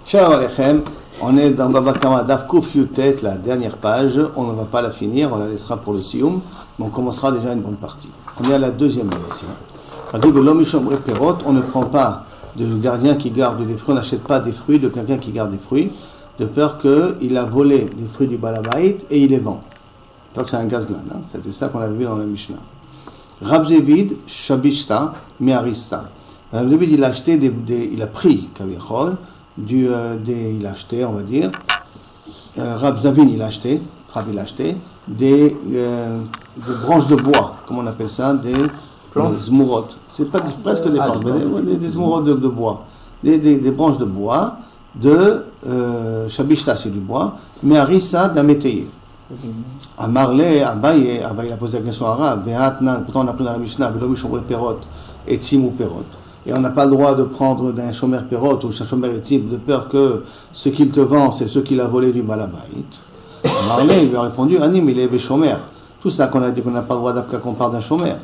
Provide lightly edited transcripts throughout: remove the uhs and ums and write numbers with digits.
Shalom Aleichem, on est dans Baba Kama Daf Kuf Yutet, la dernière page. On ne va pas la finir, on la laissera pour le Sioum, mais on commencera déjà une bonne partie. On est à la deuxième version. On ne prend pas de gardien qui garde des fruits, on n'achète pas des fruits de quelqu'un qui garde des fruits, de peur qu'il a volé des fruits du Balabait et il les vend. De peur que c'est un gazlan, hein? C'était ça qu'on avait vu dans la Mishnah. Rabzevid Shabishta Meharista. Rabzevid il a acheté il a pris Kavichol, il a acheté, on va dire, Rab Zavin il a acheté, des branches de bois, comment on appelle ça, des zmourot. C'est pas presque des planches, mais des zmourot de bois, des branches de bois, de Shabishta c'est du bois, mais Arissa d'un métayer. Amarle, Abaye a posé la question arabe, pourtant on a pris dans la Mishnah, Velo Mishomre Perot et Tzimou Perot. Et on n'a pas le droit de prendre d'un shomer perot ou d'un shomer etzim de peur que ce qu'il te vend, c'est ce qu'il a volé du balabait. Marley, il lui a répondu, Anim, il est béchomer. Tout ça qu'on a dit qu'on n'a pas le droit d'afka qu'on parle d'un shomer.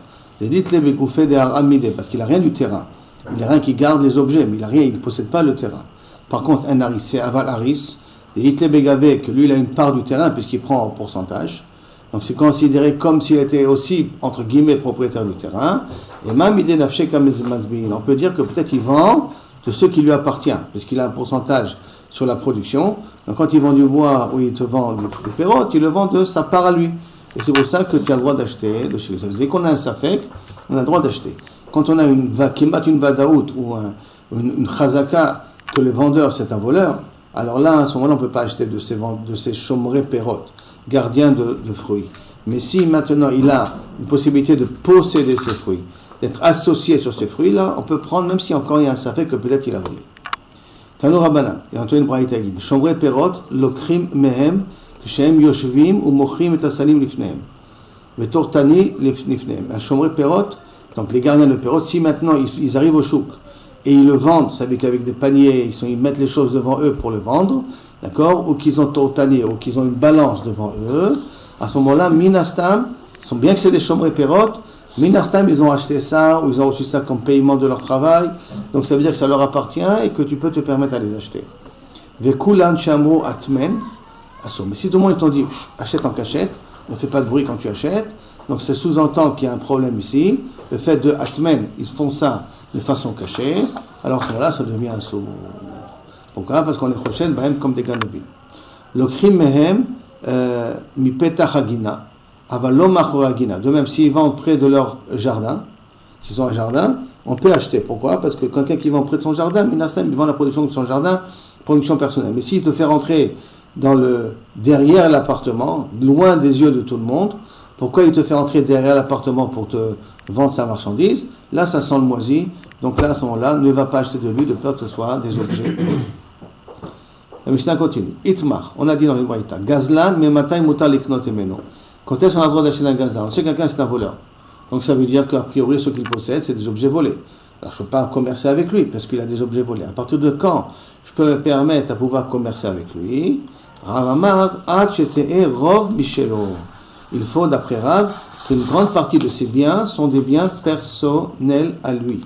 Dites-les bégoufé des haramide, parce qu'il n'a rien du terrain. Il n'a rien qui garde les objets, mais il ne possède pas le terrain. Par contre, un haris, c'est aval haris. Dites-les bégavé, que lui, il a une part du terrain, puisqu'il prend en pourcentage. Donc c'est considéré comme s'il était aussi, entre guillemets, propriétaire du terrain. Et même on peut dire que peut-être il vend de ce qui lui appartient, puisqu'il a un pourcentage sur la production. Donc quand il vend du bois ou il te vend des pérottes, il le vend de sa part à lui. Et c'est pour ça que tu as le droit d'acheter de chez lui. Dès qu'on a un safek, on a le droit d'acheter. Quand on a une vadaout ou une chazaka, que le vendeur c'est un voleur, alors là, à ce moment-là, on ne peut pas acheter de ces chômerés pérottes, gardiens de fruits. Mais si maintenant il a une possibilité de posséder ces fruits, d'être associé sur ces fruits-là, on peut prendre, même si encore il y a un safek que peut-être il a volé. Tanou Rabbanan, et Antoine Braïta dit, Chomre Perot, Lokrim Mehem, Shem Yoshvim, ou Mochrim et Asalim Lifnehem. Vetortani Lifnehem. Un Chomre Perot, donc les gardiens de Perot, si maintenant ils arrivent au chouk et ils le vendent, ça veut dire qu'avec des paniers, ils mettent les choses devant eux pour le vendre, d'accord, ou qu'ils ont Tortani, ou qu'ils ont une balance devant eux, à ce moment-là, Minastam, bien que c'est des Chomre Perot, Minastam, ils ont acheté ça, ou ils ont reçu ça comme paiement de leur travail, donc ça veut dire que ça leur appartient et que tu peux te permettre à les acheter. Vekulan Chamro Atmen, mais si tout le monde t'ont dit, achète en cachette, ne fais pas de bruit quand tu achètes, donc ça sous-entend qu'il y a un problème ici, le fait de Atmen, ils font ça de façon cachée, alors à ce moment-là, ça devient un sou. Pourquoi? Parce qu'on est prochaine, même comme des ganobis. L'okrim mehem, mi petach hagina. De même, s'ils vendent près de leur jardin, s'ils ont un jardin, on peut acheter. Pourquoi? Parce que quelqu'un qui vend près de son jardin, il vend la production de son jardin, production personnelle. Mais s'il te fait rentrer derrière l'appartement, loin des yeux de tout le monde, pourquoi il te fait rentrer derrière l'appartement pour te vendre sa marchandise? Là, ça sent le moisi. Donc là, à ce moment-là, ne va pas acheter de lui de peur que ce soit des objets. La Mishnah continue. Itmar, on a dit dans le Braïta, Gazlan, mais matin, mutar liknot emeno. Quand est-ce qu'on a le droit d'acheter un gazlan? On sait que quelqu'un c'est un voleur. Donc ça veut dire qu'a priori ce qu'il possède c'est des objets volés. Alors je ne peux pas commercer avec lui parce qu'il a des objets volés. À partir de quand je peux me permettre à pouvoir commercer avec lui? Rav Amar, rov michelo. Il faut d'après Rav qu'une grande partie de ses biens sont des biens personnels à lui.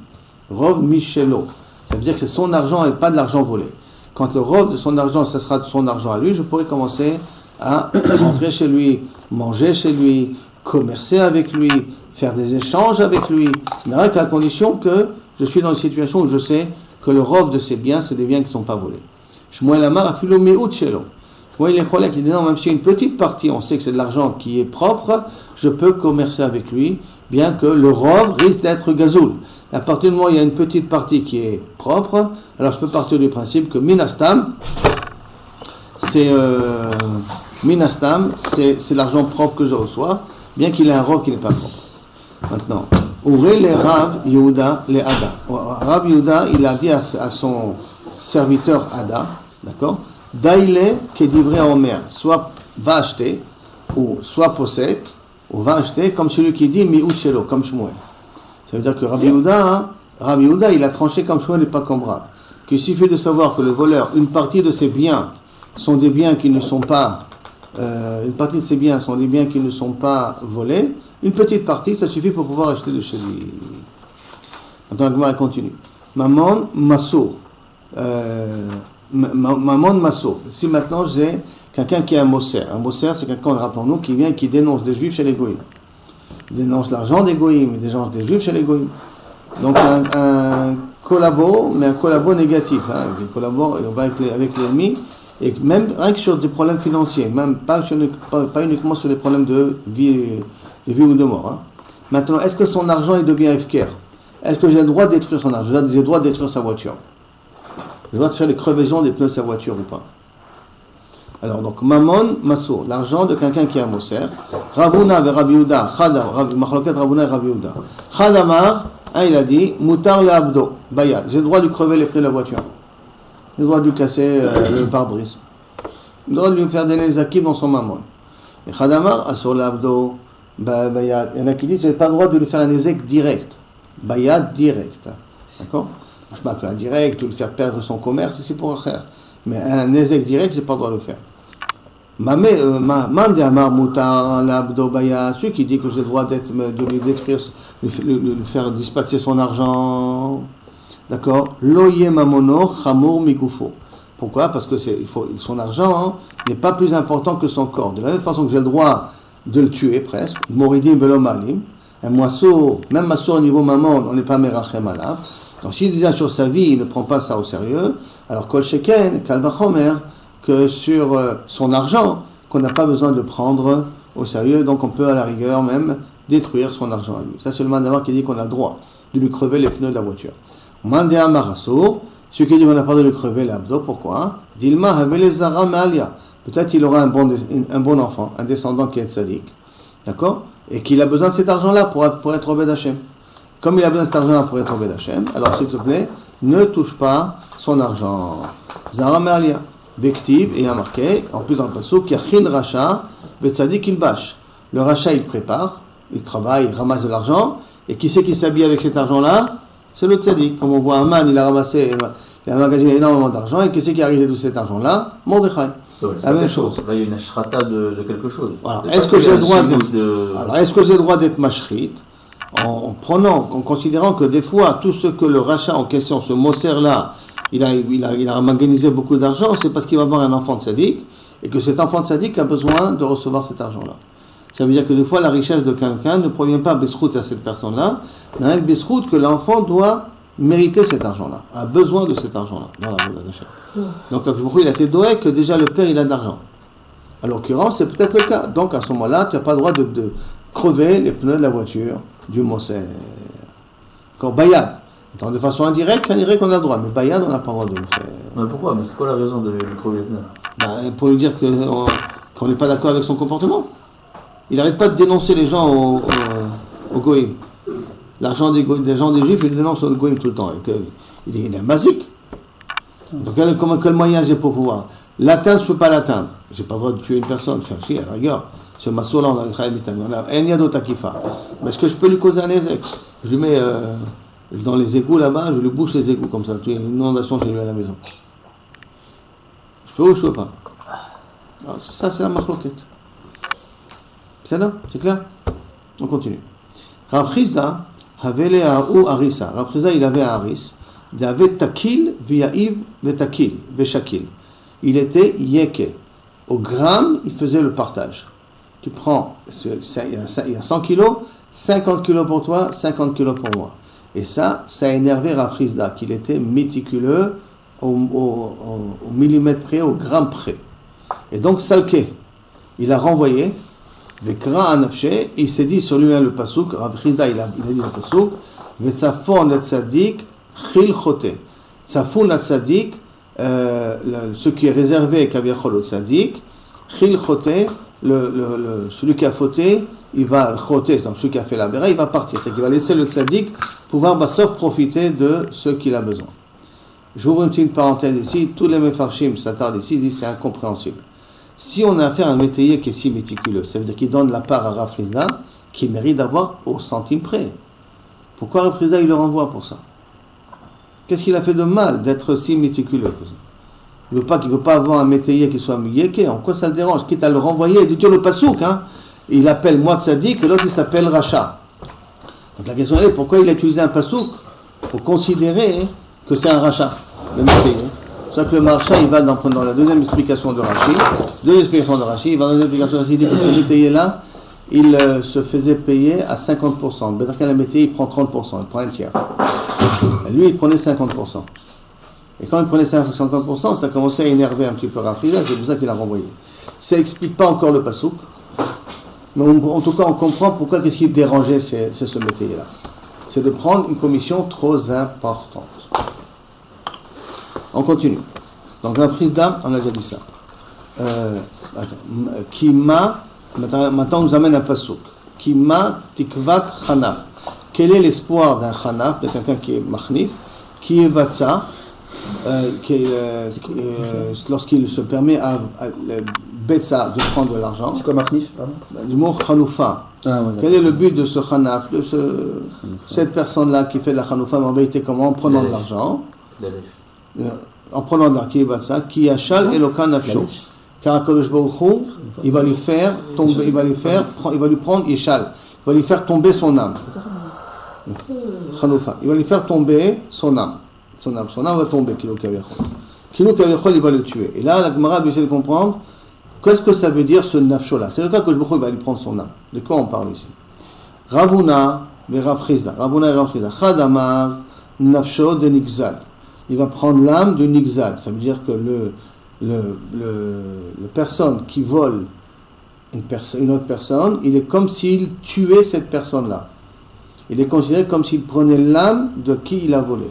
Rov michelo. Ça veut dire que c'est son argent et pas de l'argent volé. Quand le rov de son argent, ça sera de son argent à lui, je pourrais commencer à rentrer chez lui, manger chez lui, commercer avec lui, faire des échanges avec lui, mais avec la condition que je suis dans une situation où je sais que le rov de ses biens, c'est des biens qui ne sont pas volés. Shmuel Amar afilo me'ut shelo. Shmuel Lecholek, il dit non, même si une petite partie, on sait que c'est de l'argent qui est propre, je peux commercer avec lui, bien que le rov risque d'être gazoul. À partir du moment où il y a une petite partie qui est propre, alors je peux partir du principe que Minastam, c'est l'argent propre que je reçois, bien qu'il ait un rov qui n'est pas propre. Maintenant, Ouré les Rav Yehuda les Ada. Rav Yehuda, il a dit à son serviteur Ada, d'accord, Daïle Kedivre Omer, soit va acheter, ou soit possède, ou va acheter, comme celui qui dit Mi'ut Shelo, comme Shmuel. Ça veut dire que Rav Yehuda, il a tranché comme Shmuel et pas comme Rav. Qu'il suffit de savoir que le voleur, une partie de ses biens sont des biens qui ne sont pas volés. Une petite partie, ça suffit pour pouvoir acheter de chez lui. Maintenant, la Gemara continue. Maman Massour. Maman Masso. Si maintenant j'ai quelqu'un qui est un Moser c'est quelqu'un, rappelons-nous, qui vient et qui dénonce des juifs chez les goïms. Il dénonce l'argent des goïms, il dénonce des juifs chez les goïms. Donc un collabo, mais un collabo négatif. Il collabore avec l'ennemi, et même rien que sur des problèmes financiers, même pas uniquement sur des problèmes de vie ou de mort. Maintenant, est-ce que son argent il devient FKR? Est-ce que j'ai le droit de détruire son argent? J'ai le droit de détruire sa voiture? J'ai le droit de faire les crevaisons des pneus de sa voiture ou pas? Alors, donc, Mammon, Masso, l'argent de quelqu'un qui est un Moser. Ravuna ve Rabbi Yehuda, Machloket Ravuna et Rabbi Yehuda. Chadamar, il a dit, Mutar le Abdo, Bayad. J'ai le droit de crever les pneus de la voiture. J'ai le droit de lui casser le pare-brise. J'ai le droit de lui faire des nezakim dans son Mammon. Et Chadamar, Asur le Abdo, Bayad. Il y en a qui disent, je n'ai pas le droit de lui faire un nezek direct. Bayad direct. D'accord? Je ne sais pas qu'un direct, ou lui faire perdre son commerce, c'est pour faire. Mais un nezek direct, je n'ai pas le droit de le faire. Celui qui dit que j'ai le droit de lui détruire, lui faire dispatcher son argent, d'accord? Loye mamono chamour migufo. Pourquoi? Parce que son argent n'est pas plus important que son corps. De la même façon que j'ai le droit de le tuer presque, moridim belomalim, un moisseau, même moisseau au niveau maman, on n'est pas merachem alav. Donc s'il dit sur sa vie, il ne prend pas ça au sérieux, alors kol sheken, kal vachomer, que sur son argent, qu'on n'a pas besoin de prendre au sérieux, donc on peut à la rigueur même détruire son argent à lui. Ça c'est le mandamar qui dit qu'on a le droit de lui crever les pneus de la voiture. Mandéa marasso, celui qui dit qu'on n'a pas le droit de lui crever l'abdo, pourquoi? Dilma havelezara mealia. Peut-être il aura un bon enfant, un descendant qui est tzaddik, d'accord? Et qu'il a besoin de cet argent-là pour être Obed Hashem. Comme il a besoin de cet argent-là pour être Obed Hashem, alors s'il te plaît, ne touche pas son argent. Zara mealia. Vektiv, et il y a marqué, en plus dans le passouk, Yachin Racha, Betzadik il bâche. Le Racha il prépare, il travaille, il ramasse de l'argent, et qui c'est qui s'habille avec cet argent-là? C'est le Tzadik. Comme on voit un man, il a ramassé, il a magasiné énormément d'argent, et qui c'est qui a arrivé de tout cet argent-là? Mordechai. La même chose. Là il y a une ashrata de quelque chose. Alors, est-ce que j'ai le droit d'être mashrit en considérant que des fois, tout ce que le Racha en question, ce Moser-là, il a organisé beaucoup d'argent, c'est parce qu'il va avoir un enfant de sadique, et que cet enfant de sadique a besoin de recevoir cet argent-là. Ça veut dire que des fois, la richesse de quelqu'un ne provient pas besrout à cette personne-là, mais avec besrout que l'enfant doit mériter cet argent-là, a besoin de cet argent-là, dans la bonne d'achat. Donc, il a été doué que déjà le père, il a de l'argent. À l'occurrence, c'est peut-être le cas. Donc, à ce moment-là, tu n'as pas le droit de crever les pneus de la voiture du Moser. Encore Bayad. Donc, de façon indirecte, on dirait qu'on a le droit, mais Bayad, on n'a pas le droit de le faire. Mais pourquoi? Mais c'est quoi la raison de lui crever les pneus? Pour lui dire qu'on n'est pas d'accord avec son comportement. Il n'arrête pas de dénoncer les gens au Goïm. L'argent des gens des Juifs, il dénonce au Goïm tout le temps. Il est basique. Donc, quel moyen j'ai pour pouvoir l'atteindre? Je ne peux pas l'atteindre. Je n'ai pas le droit de tuer une personne, faire chier, à la rigueur. Ce masseau-là, on a un yado takifa. Mais est-ce que je peux lui causer un ézec? Je lui mets dans les égouts là-bas, je lui bouche les égouts comme ça. Tu as une inondation chez lui à la maison. Je peux ou je peux pas? Alors, ça, c'est la marloquette. C'est là? C'est clair? On continue. Rav Chizda avait les ou harissa. Rav Chizda, il avait un haris. Il avait takil, viaïv, vetakil, veshakil. Il était yeke. Au gramme, il faisait le partage. Tu prends, il y a 100 kilos, 50 kilos pour toi, 50 kilos pour moi. Et ça a énervé Rav Chizda, qu'il était méticuleux au millimètre près, au gramme près. Et donc, Salke, il a renvoyé, Vekra Anafshe, il s'est dit sur lui-même le pasouk, Rav Chizda, il a dit le pasouk, Vetsafon et Tzadik, Chil Chote. Tsafon et Tzadik, ce qui est réservé Kaviachol au Tzadik, Chil Chote, celui qui a fauté, il va choter, donc celui qui a fait la béra, il va partir. C'est qu'il va laisser le tzaddik pouvoir sauf profiter de ce qu'il a besoin. J'ouvre une petite parenthèse ici. Tous les mefarshim s'attardent ici, disent c'est incompréhensible. Si on a affaire à un métayer qui est si méticuleux, ça veut dire qu'il donne la part à Rav Chizda, qui mérite d'avoir au centime près. Pourquoi Rav Chizda il le renvoie pour ça? Qu'est-ce qu'il a fait de mal d'être si méticuleux? Il ne veut pas avoir un métayer qui soit yéké. En quoi ça le dérange? Quitte à le renvoyer, il dit le pasouk, il appelle moi Tzadik et l'autre il s'appelle Racha. Donc la question est pourquoi il a utilisé un pasouk pour considérer que c'est un Racha, le métayer. C'est pour ça que le marchand, il va dans la deuxième explication de Rashi. Il va dans la deuxième explication de Rashi, il dit que ce métayer-là, il se faisait payer à 50%. Peut-être qu'un métayer, il prend 30%, il prend un tiers. Et lui, il prenait 50%. Et quand il prenait 50%, ça commençait à énerver un petit peu Rafida, c'est pour ça qu'il a renvoyé. Ça n'explique pas encore le pasouk, mais en tout cas, on comprend pourquoi qu'est-ce qui dérangeait ce métayer-là. C'est de prendre une commission trop importante. On continue. Donc la prise d'âme, on a déjà dit ça. Kima, maintenant on nous amène un pasouk. Kima tikvat chanaf. Quel est l'espoir d'un chanaf, de quelqu'un qui est machnif, qui est vatsa, lorsqu'il se permet à betsa de prendre de l'argent. C'est quoi machnif? Du mot chanoufa. Quel est le but de ce chanaf, de cette personne-là qui fait de la chanoufa, mais en vérité comment? En prenant de l'argent. En prenant de l'argent, qui a shal elokan nafsho. Car Akadosh Baruch Hu, il va lui faire tomber, il va lui prendre Yeshal, il va lui faire tomber son âme. Chanoufa. Il va lui faire tomber son âme. Son âme va tomber, Kilo Kaviachol. Kilo Kaviachol, il va le tuer. Et là, la Gemara essaie de comprendre qu'est-ce que ça veut dire ce nafsho-là. C'est le cas que Baruch Hu va lui prendre son âme. De quoi on parle ici? Ravuna et Rav Chizda. Chadamar nafsho de Nixal. Il va prendre l'âme de Nixal. Ça veut dire que le personne qui vole une autre personne, il est comme s'il tuait cette personne-là. Il est considéré comme s'il prenait l'âme de qui il a volé.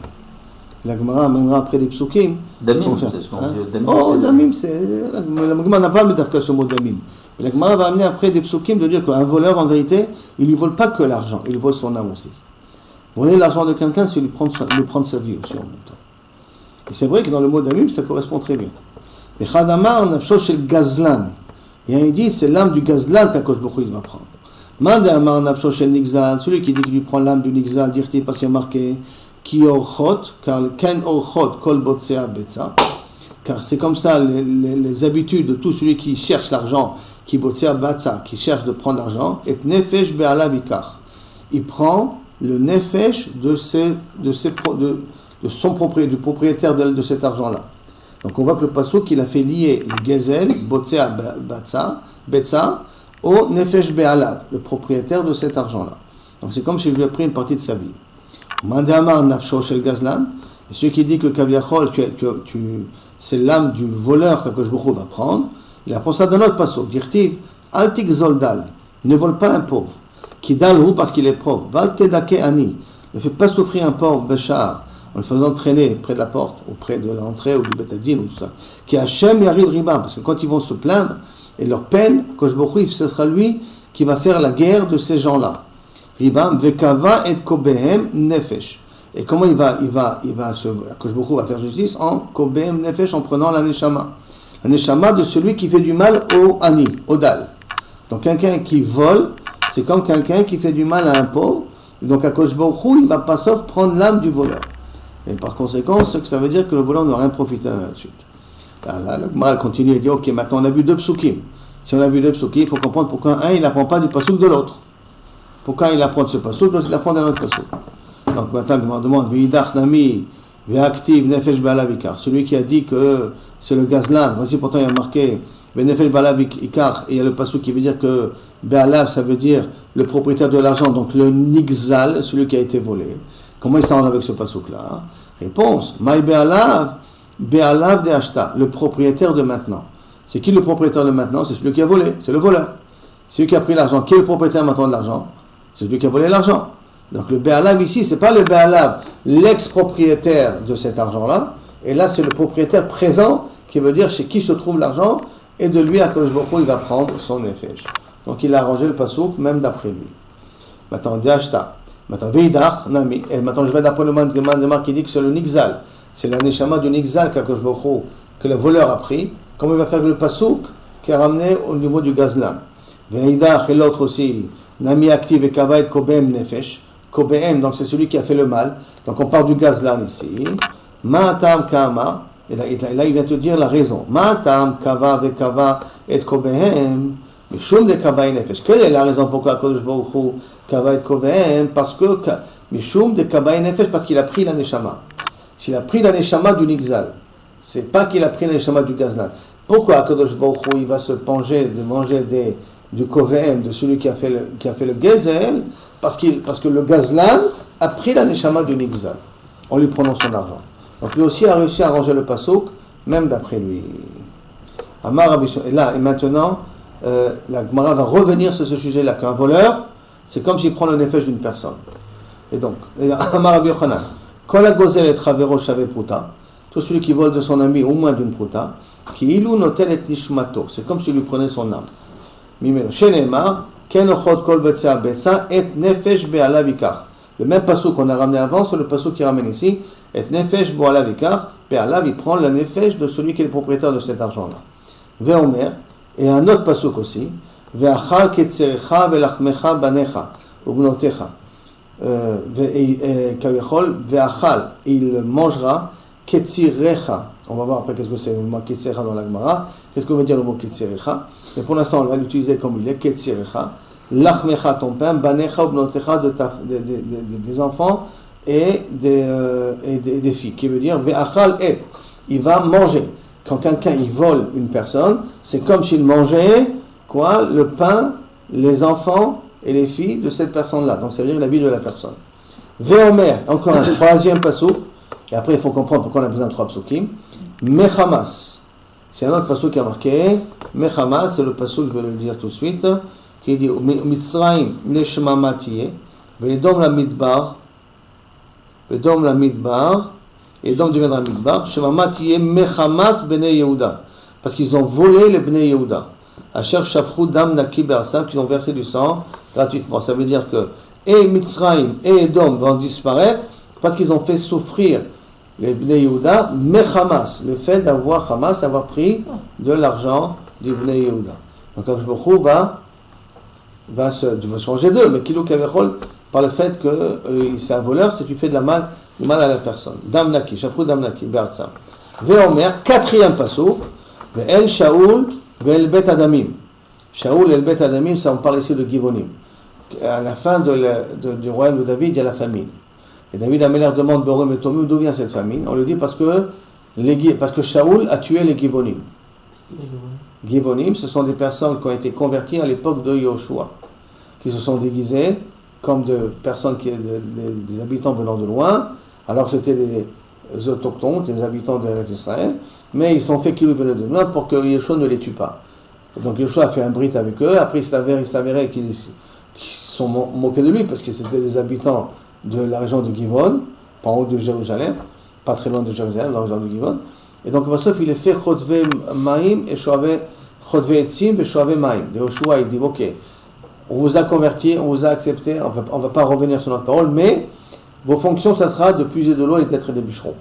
La Gemara amènera après des psukim. Damim, c'est ce qu'on dit. Damim, la Gemara n'a pas mis d'afka ce mot damim. Mais la Gemara va amener après des psukim de dire qu'un voleur, en vérité, il ne lui vole pas que l'argent, il vole son âme aussi. Voler l'argent de quelqu'un, c'est lui prendre sa vie aussi en même temps. Et c'est vrai que dans le mot damim, ça correspond très bien. Mais Chadamar, nafsho shel gazlan. Il dit, c'est l'âme du gazlan qu'Akadosh Baruch Hu va prendre. Mande amar nafsho shel nixal, celui qui dit qu'il prend l'âme du nixal, dit-il parce qu'il y a marqué ki orchot, car ken orchot kol botsea betza, car c'est comme ça les habitudes de tout celui qui cherche l'argent, qui botsea betza, qui cherche de prendre l'argent, et nefesh be'ala vikar. Il prend le nefesh de son propriétaire, du propriétaire de cet argent-là. Donc on voit que le passouk il a fait lier le gezel, botsea betza, au nefesh be'ala, le propriétaire de cet argent-là. Donc c'est comme si je lui ai pris une partie de sa vie. Mandamar nafsho shel gazlan, celui qui dit que Kaviachol, c'est l'âme du voleur que Akadosh Baruch Hu va prendre, il apprend ça dans notre passouk. Dirtiv, altik zoldal, ne vole pas un pauvre. Kidal hu parce qu'il est pauvre. Val tedake ani, ne fait pas souffrir un pauvre beshar en le faisant traîner près de la porte, ou près de l'entrée, ou du betadine, ou tout ça. Qui Hachem yarib riba, parce que quand ils vont se plaindre et leur peine, Akadosh Baruch Hu, ce sera lui qui va faire la guerre de ces gens-là. Ribam vekava et kobehem nefesh. Et comment il va Akadosh Baruch Hu va faire justice en kobehem nefesh, en prenant la neshama. La neshama de celui qui fait du mal au ani, au dal. Donc quelqu'un qui vole, c'est comme quelqu'un qui fait du mal à un pauvre. Et donc Akadosh Baruch Hu, il va pas sauf prendre l'âme du voleur. Et par conséquent, ce que ça veut dire que le voleur n'a rien profité là-dessus. Là, le Gemara continue et dit, ok, maintenant on a vu deux psukim. Si on a vu deux psukim, il faut comprendre pourquoi un, il n'apprend pas du pasuk de l'autre. Pourquoi il apprend de ce pasuk, l'autre il apprend d'un autre pasuk. Donc maintenant, on demande, V'idach nami, v'aktiv nefesh ba'ala vikar. Celui qui a dit que c'est le gazlan, voici pourtant il y a marqué, v'nefesh ba'ala vikar, et il y a le pasuk qui veut dire que ba'ala, ça veut dire le propriétaire de l'argent, donc le nigzal, celui qui a été volé. Comment il s'arrange avec ce pasuk-là? Réponse, maï be'alav de ashta, le propriétaire de maintenant. C'est qui le propriétaire de maintenant? C'est celui qui a volé, c'est le voleur. Celui qui a pris l'argent, qui est le propriétaire maintenant de l'argent? C'est celui qui a volé l'argent. Donc le be'alav ici, c'est pas le be'alav, l'ex-propriétaire de cet argent-là, et là c'est le propriétaire présent qui veut dire chez qui se trouve l'argent, et de lui, Akadosh Baruch Hu, il va prendre son nefesh. Donc il a arrangé le pasuk même d'après lui. Maintenant, d'ashta. Maintenant, Veidach, Nami. Et maintenant, je vais d'après le mandemar qui dit que c'est le Nixal. C'est la neshama du Nixal qu'Akadosh Baruch Hu, que le voleur a pris. Comment il va faire le pasouk qui a ramené au niveau du gazlan. Veidach et l'autre aussi. Nami active et kava et kobehem nefesh. Kobehem, donc c'est celui qui a fait le mal. Donc on parle du gazlan ici. Ma'atam kama. Et là, il vient te dire la raison. Ma'atam kava ve kava et kobehem. Mishum de kava et nefesh. Quelle est la raison pourquoi Akadosh Baruch Hu kava et kobehem? Parce que Mishum de kava et nefesh, parce qu'il a pris la neshama. S'il a pris la neshama du nixal, C'est pas qu'il a pris l'Neshama du Gazlan. Pourquoi Akadosh Baruch Hu, il va se pencher de manger du Koven, de celui qui a fait le Gezel, parce que le Gazlan a pris la Neshama du Nigzal, en lui prenant son argent. Donc lui aussi a réussi à ranger le Passouk, même d'après lui. Amar Rabbi Shimon. Et maintenant, la Gemara va revenir sur ce sujet-là, qu'un voleur, c'est comme s'il prend le nefesh d'une personne. Et donc, Amar Rabbi Yochanan, quand la gozel est travero shave pruta, tout celui qui vole de son ami au moins d'une pruta, qui ilou notel et nishmato, c'est comme s'il lui prenait son âme. Mimelo shenemar, ken ochot kol betzea betza et nefesh be'ala vikar. Le même passo qu'on a ramené avant, c'est le passo qui ramène ici, et nefesh be'ala vikar, be'ala, il prend le nefesh de celui qui est le propriétaire de cet argent-là. Ve'omer, et un autre pasuk aussi, ve'achal ketzerecha ve'lachmecha banecha, ubnotecha. Ve'achal, il mangera ketzirecha. On va voir après qu'est-ce que c'est le mot ketzirecha dans la Gemara. Qu'est-ce que veut dire le mot ketzirecha? Mais pour l'instant, on va l'utiliser comme il est, ketzirecha. Lachmecha, ton pain, banecha ubnotecha, des enfants et des filles. Qui veut dire ve'achal et, il va manger. Quand quelqu'un il vole une personne, c'est comme s'il mangeait quoi? Le pain, les enfants et les filles de cette personne-là. Donc ça veut dire la vie de la personne. Ve'omer, encore un troisième passouk, et après il faut comprendre pourquoi on a besoin de trois psukim. Mechamas, c'est un autre passouk qui a marqué. Mechamas, c'est le passouk, je vais le dire tout de suite, qui dit Mitzrayim neshma matiyeh, ve'edom la midbar, et donc deviendra midbar, shema matiyeh mechamas bnei Yehuda, parce qu'ils ont volé les bnei Yehuda. Asher shafru dam naki be'arsam, qu'ils ont versé du sang gratuitement. Ça veut dire que et Mitzrayim et Edom vont disparaître parce qu'ils ont fait souffrir les Bnei Yehuda, mechamas, le fait d'avoir Hamas, avoir pris de l'argent du Bnei Yehuda. Donc Akadosh Baruch Hu va se changer d'eux, mais Kilou Kavechol, par le fait que c'est un voleur, c'est tu fais du mal à la personne. Dam naki, shafru dam naki be'arsam. Ve'omer, quatrième passouk, ve'el Shaul ve'el bet Adamim. Shaul et el bet Adamim, ça on parle ici de Givonim. À la fin du royaume de David, il y a la famine. Et David Améler demande Borom et Tomim d'où vient cette famine. On le dit parce que Shaul a tué les Givonim. Givonim, ce sont des personnes qui ont été converties à l'époque de Yoshua, qui se sont déguisées comme de personnes des habitants venant de loin, alors que c'était des autochtones, des habitants d'Israël, mais ils sont fait qu'ils venaient de loin pour que Yoshua ne les tue pas. Et donc Yoshua a fait un brit avec eux. Après il s'avérait qu'ils sont moqués de lui parce que c'était des habitants de la région de Givon, pas en haut de Jérusalem, pas très loin de Jérusalem, dans la région de Givon. Et donc, sauf il est fait Chodve Maïm et Chodve Etzim et Chodve Maïm. De Yoshua, il dit ok, on vous a converti, on vous a accepté, on ne va pas revenir sur notre parole, mais vos fonctions, ça sera de puiser de l'eau et d'être des bûcherons.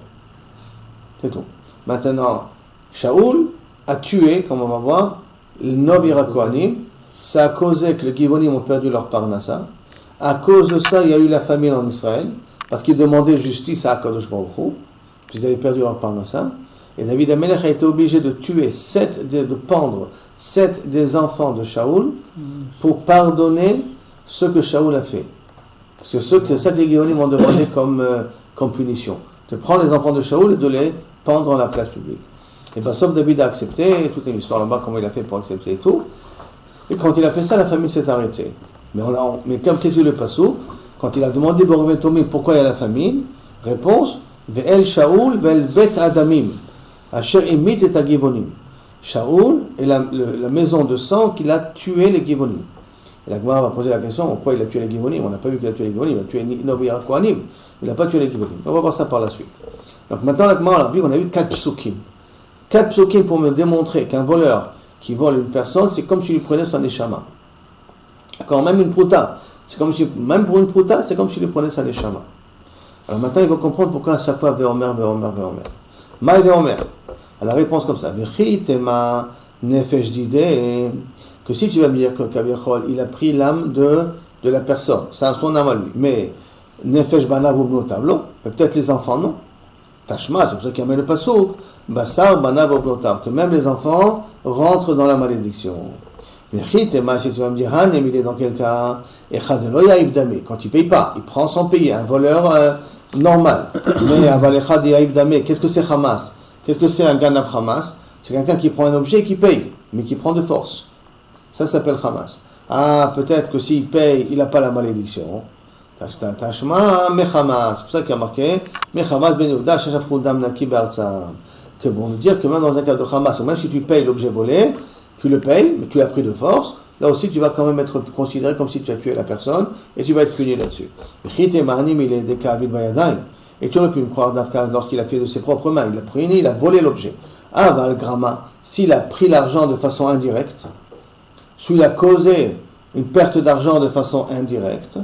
C'est tout. Maintenant, Shaoul a tué, comme on va voir, le Novira Kohanim. Ça a causé que les Givonim ont perdu leur parnassa. À cause de ça, il y a eu la famine en Israël, parce qu'ils demandaient justice à Akadosh Baruch Hu, puis ils avaient perdu leur parnassa. Et David Amelech a été obligé de tuer de pendre 7 des enfants de Shaoul pour pardonner ce que Shaoul a fait. Parce que c'est ça que les Givonim ont demandé comme punition. De prendre les enfants de Shaoul et de les pendre dans la place publique. Et bien, sauf David a accepté, toute une histoire là-bas, comment il a fait pour accepter et tout. Et quand il a fait ça, la famine s'est arrêtée. Mais comme qu'est-ce que le passou, quand il a demandé Borom Tomim pourquoi il y a la famine, réponse Ve'el Shaoul ve'el bet Adamim, asher imit et Givonim. Shaoul est la maison de sang qu'il a tué les Givonim. Et la Gemara va poser la question pourquoi il a tué les Givonim. On n'a pas vu qu'il a tué les Givonim, il a tué Novira Kohanim, il n'a pas tué les Givonim. On va voir ça par la suite. Donc maintenant, la Gemara on a vu 4 psukim. 4 psukim pour me démontrer qu'un voleur qui vole une personne, c'est comme s'il lui prenait son neshama. D'accord, même une pruta, même pour une pruta, c'est comme s'il lui prenait sa neshama. Alors maintenant, il faut comprendre pourquoi à chaque fois ve'omer. Ma ve'omer. À la réponse comme ça, ve'chitema nefesh dideh, que si tu vas me dire que Kaviachol, il a pris l'âme de la personne, c'est son âme à lui, mais nefesh banav ubnotav, peut-être les enfants non. Tashma, c'est pour ça qu'il y a le pasouk, basar banav ubnotav, que même les enfants rentrent dans la malédiction. Si tu vas me dire, Hanem, il est dans quel cas? Quand il ne paye pas, il prend sans payer, un voleur normal. Mais qu'est-ce que c'est Hamas? Qu'est-ce que c'est un ganab Hamas? C'est quelqu'un qui prend un objet et qui paye, mais qui prend de force. Ça s'appelle Hamas. Ah, peut-être que s'il paye, il n'a pas la malédiction. Tashma mechamas. C'est pour ça qu'il y a marqué mechamas ben Yehuda shashafru dam naki be'artzam. Que bon nous dire que même dans un cas de Hamas, même si tu payes l'objet volé, tu le payes, mais tu l'as pris de force, là aussi tu vas quand même être considéré comme si tu as tué la personne et tu vas être puni là-dessus. Et tu aurais pu me croire d'Afka lorsqu'il a fait de ses propres mains, il a pris, il a volé l'objet. Ah, le grama, s'il a pris l'argent de façon indirecte, s'il a causé une perte d'argent de façon indirecte,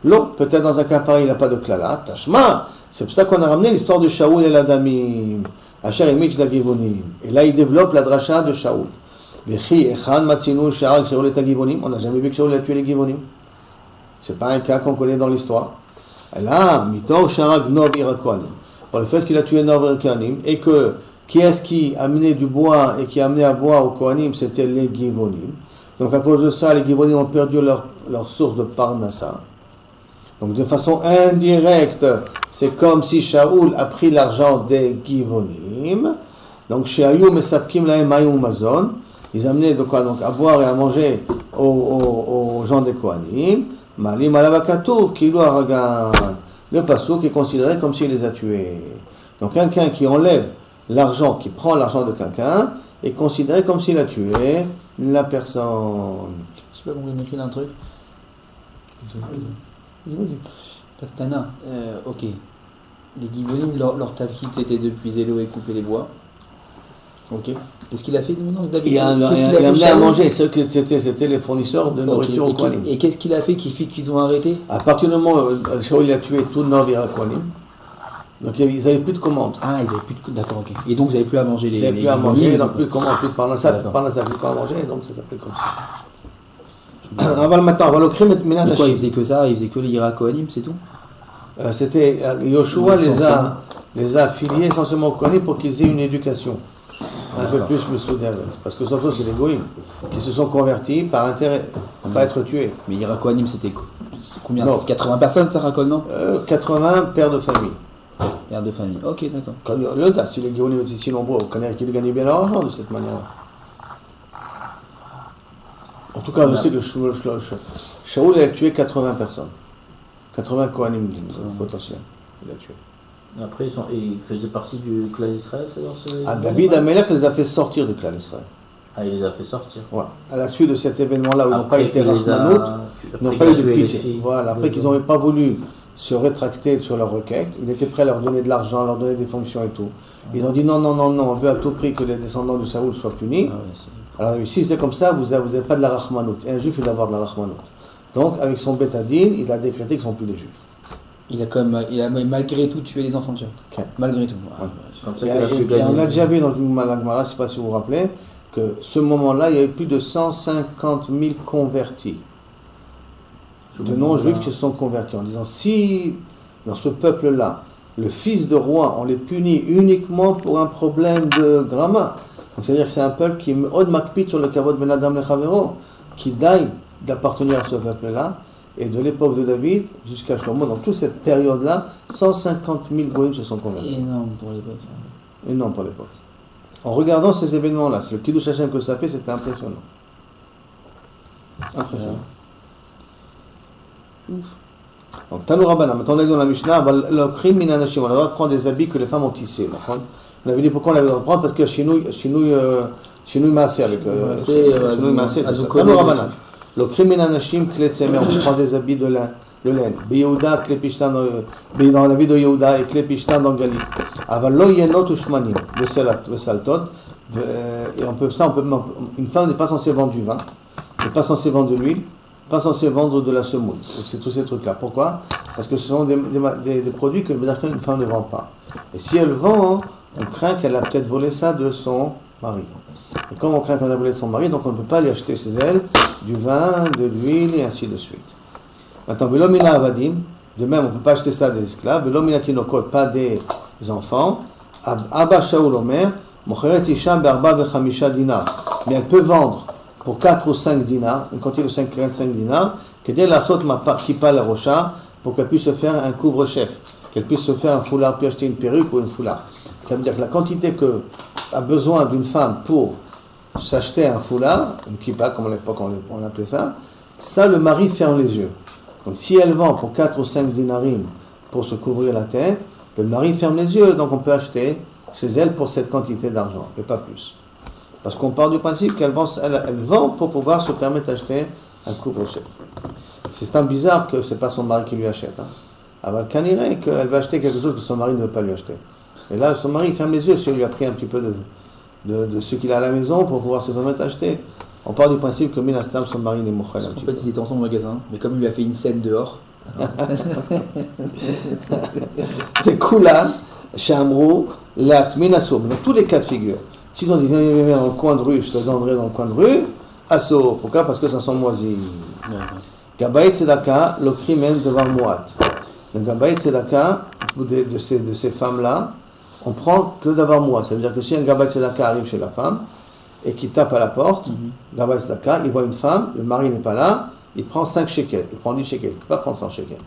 l'eau, peut-être dans un cas pareil, il n'a pas de klala, tashma. C'est pour ça qu'on a ramené l'histoire de Shaoul et l'Adamim. Asher Emich d'Agivonim. Et là, il développe la dracha de Shaoul. Vechi Echan Matzinu Sharak Shaoul et Agivonim. On n'a jamais vu que Shaoul a tué les Givonim. C'est pas un cas qu'on connaît dans l'histoire. Et là, Mitor Sharak Nov Irakoanim. Pour le fait qu'il a tué Nov Irakoanim et que qui est-ce qui a amené du bois et qui a amené à boire au Kohanim, c'était les Givonim. Donc à cause de ça, les Givonim ont perdu leur source de Parnassa. Donc de façon indirecte, c'est comme si Shaoul a pris l'argent des Givonim. Donc chez Ayum et Sapkim Lahem Ayum Mazon, ils amenaient de quoi donc à boire et à manger aux gens des Kohanim. Malim Alavakatouv, Kilo Aragan. Le Passouk est considéré comme s'il les a tués. Donc quelqu'un qui enlève l'argent, qui prend l'argent de quelqu'un, est considéré comme s'il a tué la personne. Je sais pas comment m'écrire un truc. Tana, ok. Les Givonim, leur tafkit c'était de puiser l'eau et couper les bois. Ok. Qu'est-ce qu'il a fait maintenant David? Il a amené à manger, c'était les fournisseurs de nourriture au Kohanim. Et qu'est-ce qu'il a fait qui fait qu'ils ont arrêté? À partir du moment où Shaoul a tué tout le Nord Kohanim, donc ils n'avaient plus de commandes. Ah, ils n'avaient plus de... D'accord, ok. Et donc ils n'avaient plus à manger les... Ils n'avaient plus à manger, donc plus de commandes, plus de parnassa, plus de quoi à manger, donc ça s'appelait comme ça. On va le matin, on va le créer maintenant. Pourquoi il faisait que ça? Il faisait que les Ira Kohanim, c'est tout? C'était Yoshua les a affiliés essentiellement au Kohanim pour qu'ils aient une éducation un peu plus soudaine. Parce que surtout c'est les Goïms qui se sont convertis par intérêt, pour pas être tués. Mais Ira Kohanim c'était combien? 80 personnes ça racole, non? 80 pères de famille. Pères de famille, ok, d'accord. Si les Goïms étaient si nombreux, on connaît qu'ils gagnaient bien leur argent de cette manière-là. En tout cas, on sait que Shaoul a tué 80 personnes. 80 Kohanim potentiels. Il a tué. Après, il faisait partie du clan d'Israël, c'est-à-dire David Amelech les a fait sortir du clan d'Israël. Ah, il les a fait sortir. Ouais. À la suite de cet événement-là où ils n'ont pas été Rachmanout, ils n'ont pas eu de pitié. Voilà. Après qu'ils n'ont pas voulu se rétracter sur leur requête, il était prêt à leur donner de l'argent, à leur donner des fonctions et tout. Ils ont dit non, on veut à tout prix que les descendants de Shaoul soient punis. Alors si c'est comme ça, vous n'avez pas de la Rachmanout. Et un juif, il doit avoir de la Rachmanout. Donc avec son bétadine, il a décrété qu'ils ne sont plus des juifs. Il a malgré tout tué les enfants de Dieu. Okay. Malgré tout. Ouais. Et on a déjà vu dans une Malagmara, je ne sais pas si vous vous rappelez, que ce moment-là, il y avait plus de 150 000 convertis. De non-juifs qui se sont convertis en disant si dans ce peuple-là, le fils de roi, on les punit uniquement pour un problème de gramma. Donc c'est-à-dire que c'est un peuple qui est od makpit sur le kavod ben adam lechavero, qui daille d'appartenir à ce peuple-là. Et de l'époque de David jusqu'à Shlomo, dans toute cette période-là, 150 000 goïms se sont convertis. Énorme pour l'époque. Énorme pour l'époque. En regardant ces événements-là, c'est le Kiddush Hashem que ça fait, c'était impressionnant. Impressionnant. Donc, Tanou Rabbana, maintenant on est dans la Mishnah, on va prendre des habits que les femmes ont tissés. On avait dit pourquoi on avait le prendre, parce que chez nous, massé avec. Chez nous, massé. Tanou Rabbana. Le crimin anashim kle tzemer, on prend des habits de laine. Yehuda kle pishtan dans la vie de Yehuda et kle pishtan dans Gali. Aval lo yenot ushmanim, le saltot. Et une femme n'est pas censée vendre du vin, n'est pas censée vendre de l'huile, pas censée vendre de la semoule. C'est tous ces trucs-là. Pourquoi? Parce que ce sont des produits que une femme ne vend pas. Et si elle vend, on craint qu'elle a peut-être volé ça de son mari. Et comme on craint qu'on a volé de son mari, donc on ne peut pas lui acheter chez elle du vin, de l'huile et ainsi de suite. Maintenant, velomina avadim, de même on ne peut pas acheter ça des esclaves, velomina tinokot, pas des enfants. Abba Shaoul Omer, mocheret isha be'arba vechamisha dinar. Mais elle peut vendre pour 4 ou 5 dinars, une quantité de 55 dinars, qu'elle la saute ma kippa la rocha, pour qu'elle puisse se faire un couvre-chef, qu'elle puisse se faire un foulard, puis acheter une perruque ou une foulard. Ça veut dire que la quantité que a besoin d'une femme pour s'acheter un foulard, une kippa, comme à l'époque on appelait ça, le mari ferme les yeux. Donc si elle vend pour 4 ou 5 dinarim pour se couvrir la tête, le mari ferme les yeux, donc on peut acheter chez elle pour cette quantité d'argent, et pas plus. Parce qu'on part du principe qu'elle vend pour pouvoir se permettre d'acheter un couvre-chef. C'est un bizarre que ce n'est pas son mari qui lui achète. Alors qu'elle irait qu'elle va acheter quelque chose que son mari ne veut pas lui acheter. Et là, son mari ferme les yeux si elle lui a pris un petit peu de ce qu'il a à la maison pour pouvoir se permettre d'acheter. On part du principe que Minastam, son mari n'est mouchel un petit peu. En fait, ils étaient ensemble au magasin, mais comme il lui a fait une scène dehors. C'est Kula, Shamrou, Lat, Minasoum. Dans tous les cas de figure. S'ils ont dit viens dans le coin de rue, je te donnerai dans le coin de rue, Asso. Pourquoi? Parce que ça sent moisi. Gabaït Tzedaka, le crime même devant Mouat. Le Gabaït Tzedaka, de ces femmes-là, on prend que d'avoir moi. Ça veut dire que si un Gabaït Tzedaka arrive chez la femme et qui tape à la porte, Gabaït Tzedaka, il voit une femme, le mari n'est pas là, il prend 5 shekels, il prend 10 shekels, il ne peut pas prendre 100 shekels.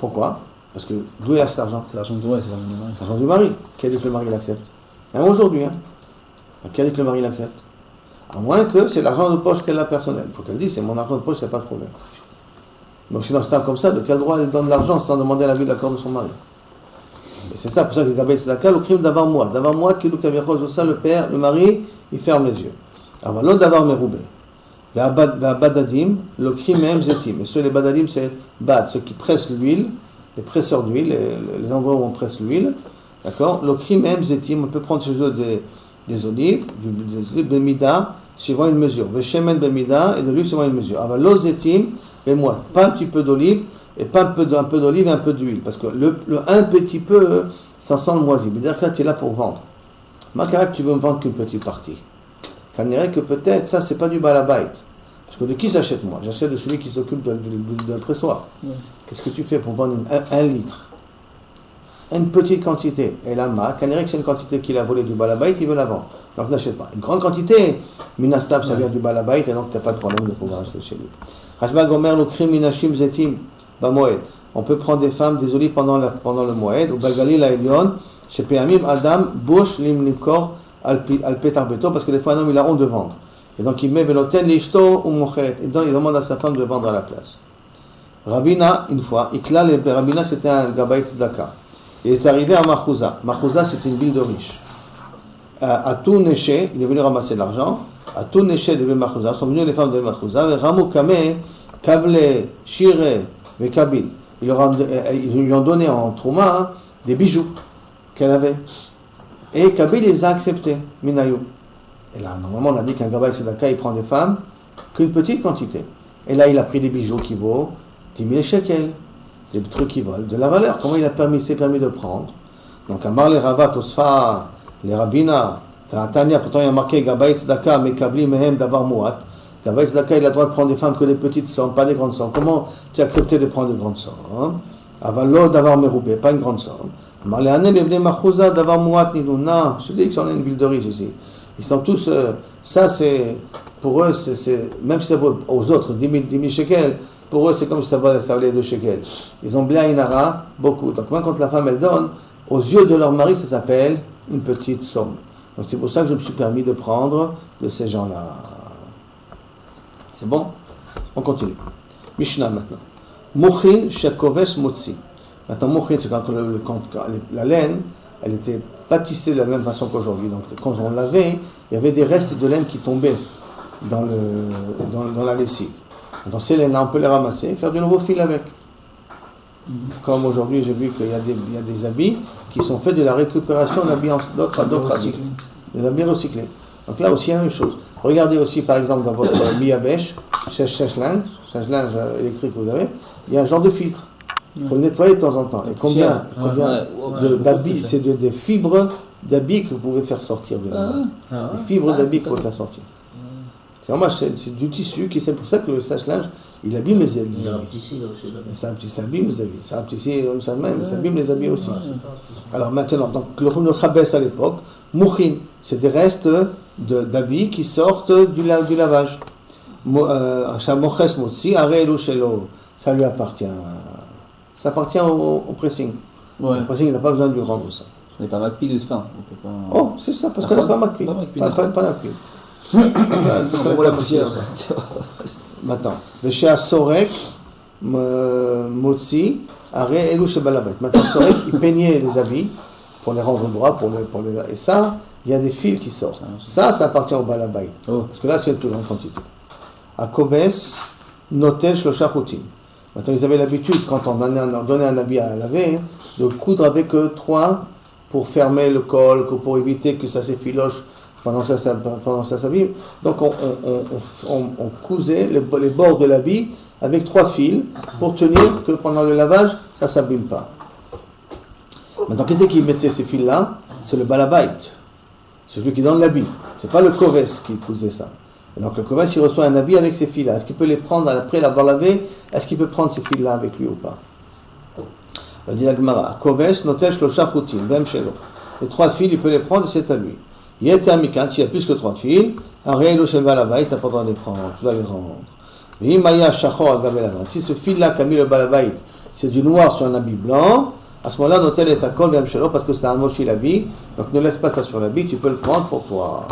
Pourquoi? Parce que d'où est cet argent? C'est l'argent de toi, c'est l'argent du mari. C'est l'argent du mari. Qui a dit que le mari l'accepte? Même aujourd'hui. Qui a dit que le mari l'accepte? À moins que c'est l'argent de poche qu'elle a personnel. Il faut qu'elle dise c'est mon argent de poche, c'est pas de problème. Donc si dans ce temps comme ça, de quel droit elle donne l'argent sans demander l'avis de l'accord de son mari? Et c'est ça pour ça que Gabaït Tzedaka, le crime d'avoir moi. D'avoir moi, qui nous caviarose ça, le père, le mari, il ferme les yeux. Alors l'autre d'avoir meroubé. Badadim, le crime même zetim. Et ceux les badadim, c'est bad, ceux qui pressent l'huile, les presseurs d'huile, les endroits où on presse l'huile. D'accord? Le crime même zetim, on peut prendre chez eux des olives, de mida, suivant une mesure. Veshemen bemida, et de l'huile suivant une mesure. Alors l'ozetim, et moi, pas un petit peu d'olive, et pas un peu d'olive et un peu d'huile. Parce que le un petit peu, ça sent le moisi. C'est-à-dire que là, tu es là pour vendre. Makarak, tu veux me vendre qu'une petite partie. Quand on dirait que peut-être, ça, c'est pas du balabait. Parce que de qui j'achète moi? J'achète de celui qui s'occupe de pressoir. Qu'est-ce que tu fais pour vendre un litre? Une petite quantité. Et là, quand on dirait que c'est une quantité qu'il a volée du balabait, il veut la vendre. Donc n'achète pas. Une grande quantité, minastab, ça vient du balabait, et donc tu n'as pas de problème de pouvoir acheter chez lui. Rajba Gomer, le crime minashim zetim, bamoed. On peut prendre des femmes, des olives pendant le moed, ou balgali la elion, chez Péamim, Adam, Bosh, lim limkor, al petar beto, parce que des fois un homme il a honte de vendre. Et donc il met veloten l'ishto ou mochet, et donc il demande à sa femme de vendre à la place. Rabina, une fois, Rabina c'était un Gabaït Tzedaka. Il est arrivé à Mahouza. Mahouza c'est une ville de riches. À tout Neché, il est venu ramasser de l'argent. À tout Neché de Mahouza, sont venues les femmes de Mahouza, et Ramou Kame, Kable, Shire, et Kabil. Ils lui ont donné en Trouma des bijoux qu'elle avait. Et Kabil les a acceptés, Minayou. Et là, normalement, on a dit qu'un Gabaï Tzedaka, il prend des femmes qu'une petite quantité. Et là, il a pris des bijoux qui vaut 10 000 shekels, des trucs qui valent de la valeur. Comment s'est permis de prendre? Donc, Amar les Ravat, Osfa, les Rabbina, Tania, pourtant il y a marqué Gabaï Tzedaka, mais Kabli Mehem Davar Mouat. Gabaï Tzedaka, il a le droit de prendre des femmes que des petites sommes, pas des grandes sommes. Comment tu as accepté de prendre de grandes sommes? Avalo Davar Meroubé, pas une grande somme. Amar les Hanem, Ebne Mahouza, Davar Mouat, Nidou. Non, je te dis que c'en est une ville de riches ici. Ils sont tous, ça c'est, pour eux, même si ça vaut aux autres 10 000 shekels, pour eux c'est comme si ça valait 2 shekels. Ils ont bien une ara, beaucoup. Donc même quand la femme elle donne, aux yeux de leur mari ça s'appelle une petite somme. Donc c'est pour ça que je me suis permis de prendre de ces gens-là. C'est bon? On continue. Mishnah maintenant. Mouchin shekoves motzi. Maintenant mouchin c'est quand la laine, elle était pas tissée de la même façon qu'aujourd'hui. Donc quand on lavait, il y avait des restes de laine qui tombaient dans la lessive. Donc ces laines-là, on peut les ramasser et faire du nouveau fil avec. Comme aujourd'hui, j'ai vu qu'il y a des habits qui sont faits de la récupération d'habits d'autres habits. Des habits recyclés. Donc là aussi, la même chose. Regardez aussi, par exemple, dans votre mi-abèche, sèche-linge électrique que vous avez, il y a un genre de filtre. Il faut le nettoyer de temps en temps. Et combien d'habits, c'est des fibres d'habits que vous pouvez faire sortir de là-bas. Des fibres d'habits que vous pouvez faire sortir. C'est vraiment du tissu, c'est pour ça que le sèche-linge, il abîme les habits. Ça abîme les habits. Ça abîme les habits aussi. Alors maintenant, donc le chabès à l'époque, mouchin, c'est des restes d'habits qui sortent du lavage. Ça lui appartient. Ça appartient au pressing. Ouais. Le principe, il n'a pas besoin de lui rendre ça. On n'est pas Macpi de ce fin. On peut pas... Oh, c'est ça, parce qu'on n'a pas Makpid. Pas Makpid, Pas d'accord. Makpid. On l'a poussé, hein. Maintenant, le chez Sorek, Motzi, Are Elou chez Balabait. Maintenant, Sorek, il peignait les habits pour les rendre droits, et ça, il y a des fils qui sortent. Ça appartient au Balabait. Oh. Parce que là, c'est une plus grande quantité. À Kobes, Notel Shlosha Choutim. Maintenant, ils avaient l'habitude, quand on donnait un habit à laver, de coudre avec 3 pour fermer le col, pour éviter que ça s'effiloche pendant que ça s'abîme. Donc, on cousait les bords de l'habit avec 3 fils pour tenir que pendant le lavage, ça ne s'abîme pas. Maintenant, qu'est-ce qui mettait ces fils-là? C'est le balabait. C'est celui qui donne l'habit. Ce n'est pas le koves qui cousait ça. Donc, le koves, il reçoit un habit avec ces fils-là. Est-ce qu'il peut les prendre après l'avoir lavé? Est-ce qu'il peut prendre ces fils-là avec lui ou pas? On dit la Gemara, koves notel shlosha chutim, vem shelo. Les 3 fils, il peut les prendre et c'est à lui. Il était amical, s'il y a plus que 3 fils, un réel shel balabait, tu n'as pas le droit de les prendre, tu dois les rendre. Si ce fil-là qu'a mis le balabait, c'est du noir sur un habit blanc, à ce moment-là, notel est à kol vem shelo, parce que c'est un mochi l'habit, donc ne laisse pas ça sur l'habit, tu peux le prendre pour toi.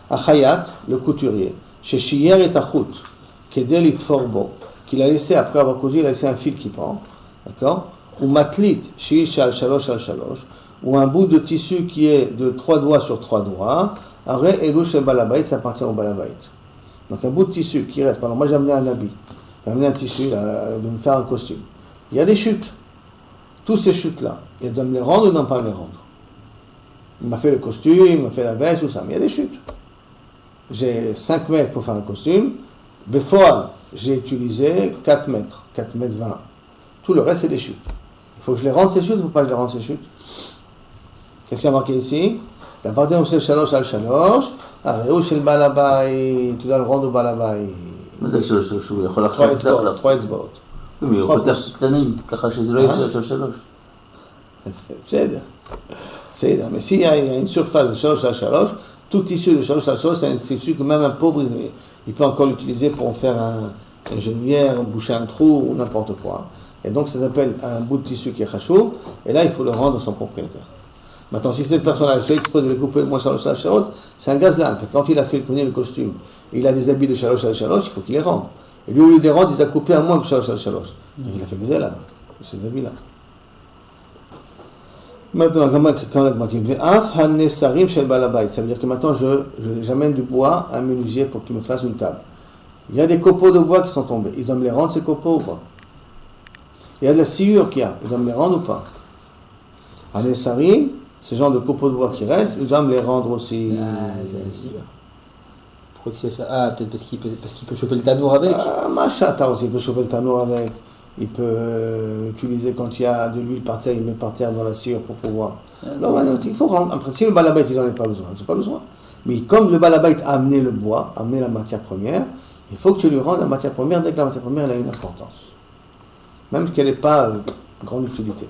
Achayat, le couturier, chez Shiyer et Tachut, Kedel itforbo, qu'il a laissé après avoir cousu, il a laissé un fil qui prend, d'accord? Ou matlit, Shiish al shalosh, ou un bout de tissu qui est de 3 doigts sur 3 doigts, arrêt elouch et balabait, ça appartient au balabait. Donc un bout de tissu qui reste, alors moi j'ai amené un habit, j'ai amené un tissu, là, de me faire un costume. Il y a des chutes, tous ces chutes-là, il doit me les rendre ou non pas me les rendre. Il m'a fait le costume, il m'a fait la veste, tout ça, mais il y a des chutes. J'ai 5 mètres pour faire un costume. Before, j'ai utilisé 4 mètres, 4 mètres 20. Tout le reste, c'est des chutes. Il faut que je les rende ces chutes, il ne faut pas que je les rende ces chutes. Qu'est-ce qu'il y a marqué ici? La partie où c'est shalosh al shalosh, où c'est le balabay, tu dois le rendre au balabay. מה זה שלוש? הוא יכול 3 אחר כך? אצבעות, 3 אצבעות. הוא יכול לקחת קטנים, ככה שזה לא יהיה שלוש. בסדר, mais s'il y a une surface de shalosh al shalosh, tout tissu de shalosh al shalosh, c'est un tissu que même un pauvre, il peut encore l'utiliser pour en faire une genouillère, boucher un trou ou n'importe quoi. Et donc ça s'appelle un bout de tissu qui est chachou, et là il faut le rendre à son propriétaire. Maintenant, si cette personne a fait exprès de le couper moins shalosh al shalosh, c'est un gazlan. Quand il a fait le costume, il a des habits de shalosh al shalosh, il faut qu'il les rende. Et lui, au lieu de les rendre, il a coupé à moins que shalosh al shalosh. Donc il a fait gazela, ces habits-là. Maintenant, quand la Gemara dit Ve'af hanesarim shel balabait, ça veut dire que maintenant j'amène du bois à un menuisier pour qu'il me fasse une table. Il y a des copeaux de bois qui sont tombés. Il doit me les rendre ces copeaux ou pas? Il y a de la sciure qu'il y a. Il doit me les rendre ou pas? Hanesarim, ce genre de copeaux de bois qui restent, il doit me les rendre aussi. Pourquoi qu'il sait faire? Ah, peut-être parce qu'il peut chauffer le tanour avec. Ah, machata aussi, il peut chauffer le tanour avec. Il peut utiliser quand il y a de l'huile par terre, il met par terre dans la sciure pour pouvoir. Non, il faut rendre. Après, si le balabait, il n'en a pas besoin, il n'a pas besoin. Mais comme le balabait a amené le bois, a amené la matière première, il faut que tu lui rendes la matière première dès que la matière première elle a une importance. Même qu'elle n'est pas grande utilité.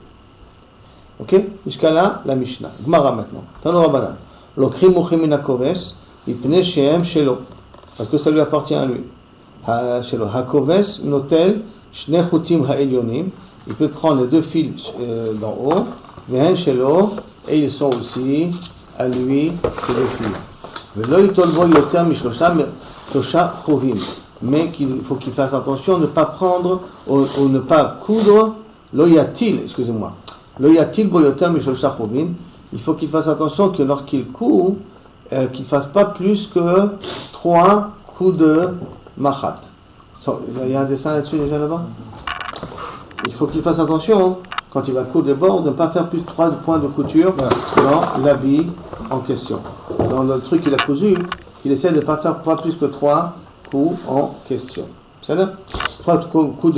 Ok? Jusqu'à là, la Mishnah. Gemara maintenant. Tano Rabbanan. L'okrim muchim min hakoves, ipne shehem shelo. Parce que ça lui appartient à lui. Shelo. Hakoves notel shne chutim ha'elyonim. Il peut prendre les 2 fils d'en haut. Vehen shelo. Et ils sont aussi à lui, ces 2 fils. Velo yitolbo yoter mishlosha chovim. Mais il faut qu'il fasse attention de ne pas prendre ou ne pas coudre. Loyatil, excusez-moi. Loyatil boyoter mishlosha chovim. Il faut qu'il fasse attention que lorsqu'il coud, qu'il ne fasse pas plus que 3 coups de machat. Il y a un dessin là-dessus déjà là-bas? Il faut qu'il fasse attention, quand il va coudre les bords, de ne pas faire plus de 3 points de couture dans l'habit en question. Dans le truc qu'il a cousu, qu'il essaie de ne pas faire pas plus que 3 coups en question. C'est ça? 3 coups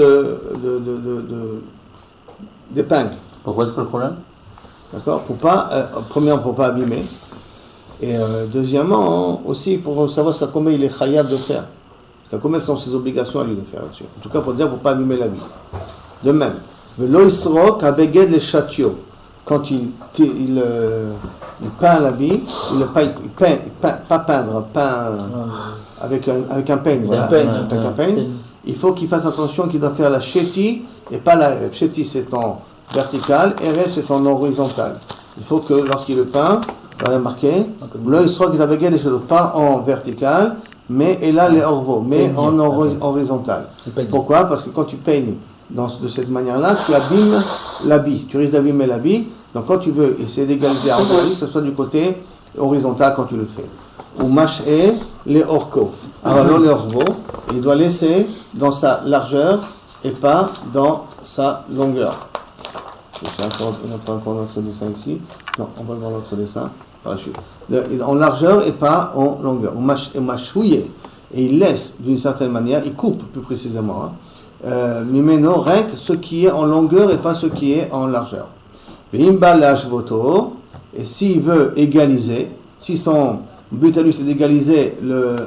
d'épingle. Pourquoi c'est pas le problème? D'accord? Premièrement, pour ne pas abîmer. Et deuxièmement, aussi pour savoir combien il est khayab de faire. Combien sont ses obligations à lui de faire là-dessus. En tout cas, pour dire, pour ne pas abîmer la vie. De même, le loisrok abeged les châtiaux. Quand il peint l'habit, il peint avec un peigne, voilà, avec un peigne. Il faut qu'il fasse attention qu'il doit faire la chéti et pas la chéti, c'est en vertical, Erev c'est en horizontal. Il faut que lorsqu'il le peint, vous avez marqué, le Yisro qui avait les choses, pas en vertical, mais et là les orvos, mais en horizontal. Pourquoi? Parce que quand tu peignes de cette manière-là, tu abîmes l'habit, tu risques d'abîmer l'habit. Donc quand tu veux essayer d'égaliser que ce soit du côté horizontal quand tu le fais. Ou mash'e les orko. Alors les orvos, il doit laisser dans sa largeur et pas dans sa longueur. On n'a pas encore notre dessin ici. Non, on va voir notre dessin par la suite. En largeur et pas en longueur. Ou mashouye. Et il laisse d'une certaine manière, il coupe plus précisément. Mimeno rek ce qui est en longueur et pas ce qui est en largeur. Vimba voto. Et s'il veut égaliser, si son but à lui c'est d'égaliser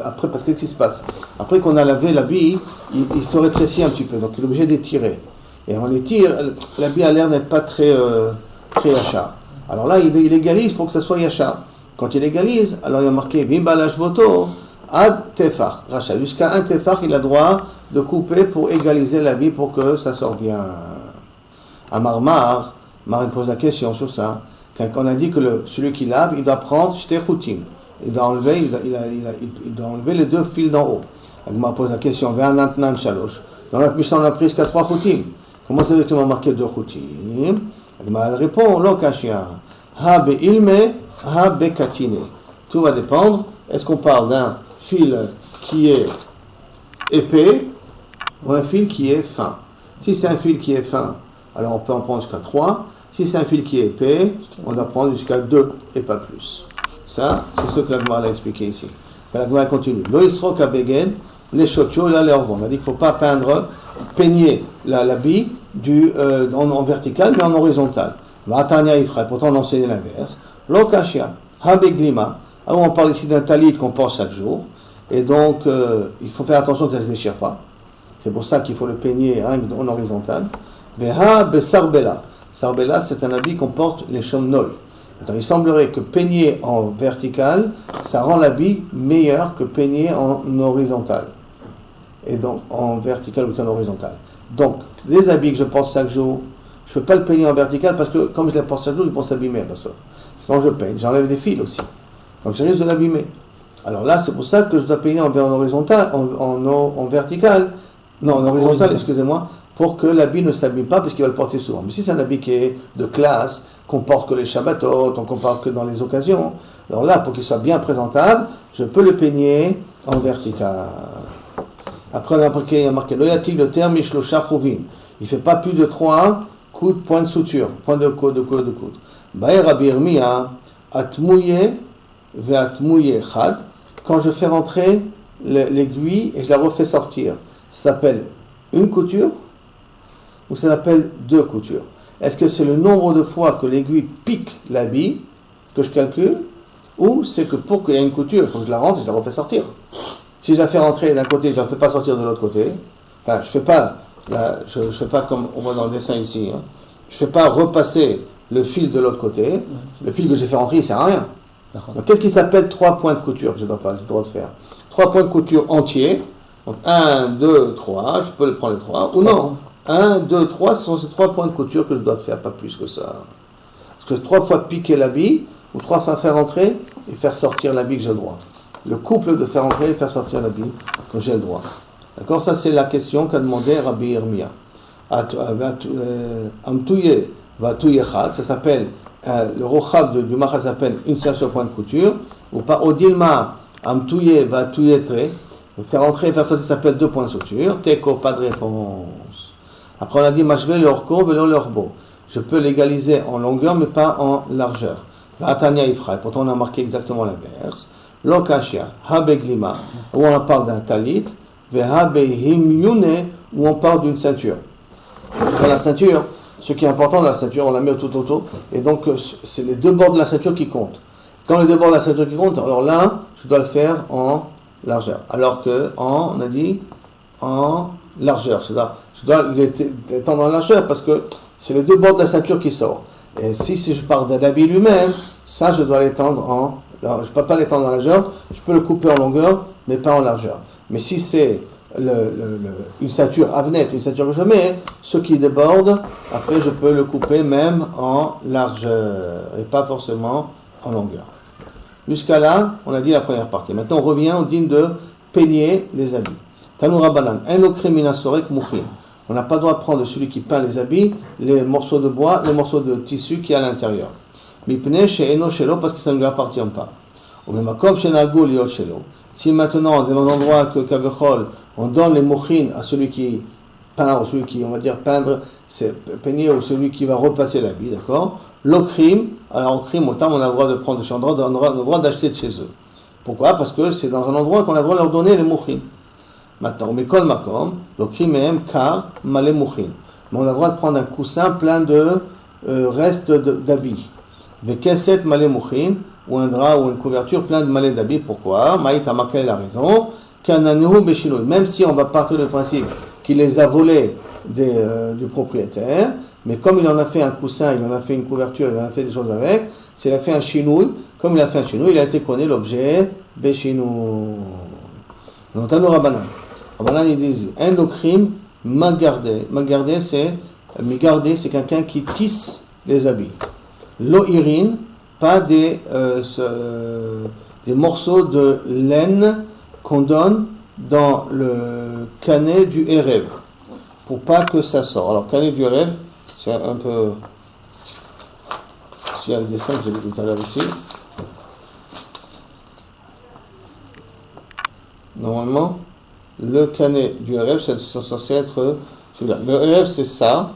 après, parce que qu'est-ce qui se passe? Après qu'on a lavé l'habit, il se rétrécit un petit peu, donc il est obligé d'étirer. Et on l'étire, l'habit a l'air d'être pas très yachar. Alors là, il égalise pour que ça soit yachar. Quand il égalise, alors il y a marqué Bimba voto ad tefar. Racha, jusqu'à un tefar, il a droit de couper pour égaliser l'habit pour que ça sorte bien. À Marmar pose la question sur ça. Quand on a dit que celui qui lave, il doit prendre shtechoutim. Il doit enlever les deux fils d'en haut. Agma pose la question, dans notre mission on a pris qu'à 3 choutim. Comment c'est exactement marqué 2 choutim? Agma répond, lo kashia, ha be'ilme, ha be'katine. Tout va dépendre, est-ce qu'on parle d'un fil qui est épais ou un fil qui est fin? Si c'est un fil qui est fin, alors on peut en prendre jusqu'à 3. Si c'est un fil qui est épais, on doit prendre jusqu'à 2 et pas plus. Ça, c'est ce que la Gemara a expliqué ici. La Gemara continue. Lo isro kabegen, les chotio, là, les orvons. On a dit qu'il ne faut pas peigner l'habit en vertical, mais en horizontal. Vatania ifra, pourtant on enseigne l'inverse. Lo kashia, habeglima. Alors on parle ici d'un talit qu'on porte chaque jour. Et donc, il faut faire attention que ça ne se déchire pas. C'est pour ça qu'il faut le peigner en horizontal. Veha besarbela. Sarbela, c'est un habit qu'on porte les chomnol. Il semblerait que peigner en vertical, ça rend l'habit meilleur que peigner en horizontal. Et donc, en vertical ou qu'en horizontal. Donc, les habits que je porte chaque jour, je ne peux pas le peigner en vertical parce que, comme je les porte chaque jour, ils vont s'abîmer. Quand je peigne, j'enlève des fils aussi. Donc, je risque de l'abîmer. Alors là, c'est pour ça que je dois peigner en horizontal, en vertical. Non, en horizontal, excusez-moi. Pour que l'habit ne s'abîme pas, puisqu'il va le porter souvent. Mais si c'est un habit qui est de classe, qu'on porte que les Shabbatot, qu'on porte que dans les occasions, alors là, pour qu'il soit bien présentable, je peux le peigner en vertical. Après, il y a marqué Loyatik le terme Mishlosha Chouvim. Il ne fait pas plus de 3 coups de point de suture, point de coude. Baer Rabbi Yirmiyah, Atmouye ve Atmouye Chad. Quand je fais rentrer l'aiguille et je la refais sortir, ça s'appelle une couture ou ça s'appelle 2 coutures? Est-ce que c'est le nombre de fois que l'aiguille pique l'habit que je calcule, ou c'est que pour qu'il y ait une couture, il faut que je la rentre et je la refais sortir? Si je la fais rentrer d'un côté, je ne la fais pas sortir de l'autre côté, enfin, je ne fais pas comme on voit dans le dessin ici, hein. Je ne fais pas repasser le fil de l'autre côté, le fil que j'ai fait rentrer, il ne sert à rien. Donc, qu'est-ce qui s'appelle 3 points de couture que j'ai le droit de faire? 3 points de couture entiers, donc 1, 2, 3, je peux le prendre les 3, ou non? 1, 2, 3, ce sont ces 3 points de couture que je dois faire, pas plus que ça. Parce que 3 fois piquer l'habit, ou 3 fois faire entrer et faire sortir l'habit que j'ai le droit. Le couple de faire entrer et faire sortir l'habit que j'ai le droit. D'accord? Ça, c'est la question qu'a demandé Rabbi Yirmiyah. Amtouye vatouye-chad, ça s'appelle, le rochab du macha s'appelle une seule point de couture, ou pas odilma amtouye vatouye-tre, faire entrer et faire sortir s'appelle 2 points de suture. Teko, pas de réponse. Après on a dit machve l'orko velo l'orbo. Je peux l'égaliser en longueur mais pas en largeur. Vatania ifra. Pourtant on a marqué exactement l'inverse. Lokashia, habeglima, où on parle d'un talit, vehabehimyune, où on parle d'une ceinture. Dans la ceinture, ce qui est important dans la ceinture, on la met tout autour, et donc c'est les 2 bords de la ceinture qui comptent. Quand les 2 bords de la ceinture qui comptent, alors là, je dois le faire en largeur. Alors que on a dit en largeur. Je dois l'étendre en largeur parce que c'est les 2 bords de la ceinture qui sortent. Et si je parle d'un habit lui-même, ça je dois l'étendre en largeur. Je ne peux pas l'étendre en largeur, je peux le couper en longueur, mais pas en largeur. Mais si c'est une ceinture avnette, une ceinture que je mets, ce qui déborde, après je peux le couper même en largeur et pas forcément en longueur. Jusqu'à là, on a dit la première partie. Maintenant on revient au digne de peigner les habits. Tanoura banan, un lokrim minasorek mouchin. On n'a pas le droit de prendre celui qui peint les habits, les morceaux de bois, les morceaux de tissu qui est à l'intérieur. Mipne chez eno shelo parce que ça ne lui appartient pas. Ou même comme chez Nagou liot shelo. Si maintenant dans l'endroit que Kavechol, on donne les mouchines à celui qui peint, ou celui qui, on va dire, peindre, c'est peigner, ou celui qui va repasser l'habit, d'accord? L'okrim, alors au crime, autant on a le droit de prendre de chez eux, on a le droit d'acheter de chez eux. Pourquoi? Parce que c'est dans un endroit qu'on a le droit de leur donner les mouchines. Maintenant, mais kol makom, l'okrim est kar malé mouchines. Mais on a le droit de prendre un coussin plein de restes d'habits. Vekeset malé mouchines, ou un drap ou une couverture plein de malais d'habits. Pourquoi? Maït Amaka a raison. Même si on va partir du principe qu'il les a volés du propriétaire, mais comme il en a fait un coussin, il en a fait une couverture, il en a fait des choses avec, s'il a fait un chinouille, comme il a fait un chinouille, il a été connu l'objet béchinou. Donc, Tanoura Banan. Banan, il dit un lokrim magardé. Magardé, c'est quelqu'un qui tisse les habits. Lo'irin, pas des morceaux de laine qu'on donne dans le canet du Erev, pour pas que ça sorte. Alors, canet du Erev, c'est un peu... S'il y a le dessin que j'ai vu tout à l'heure ici. Normalement, le canet du Erev, c'est censé être celui-là. Le Erev, c'est ça,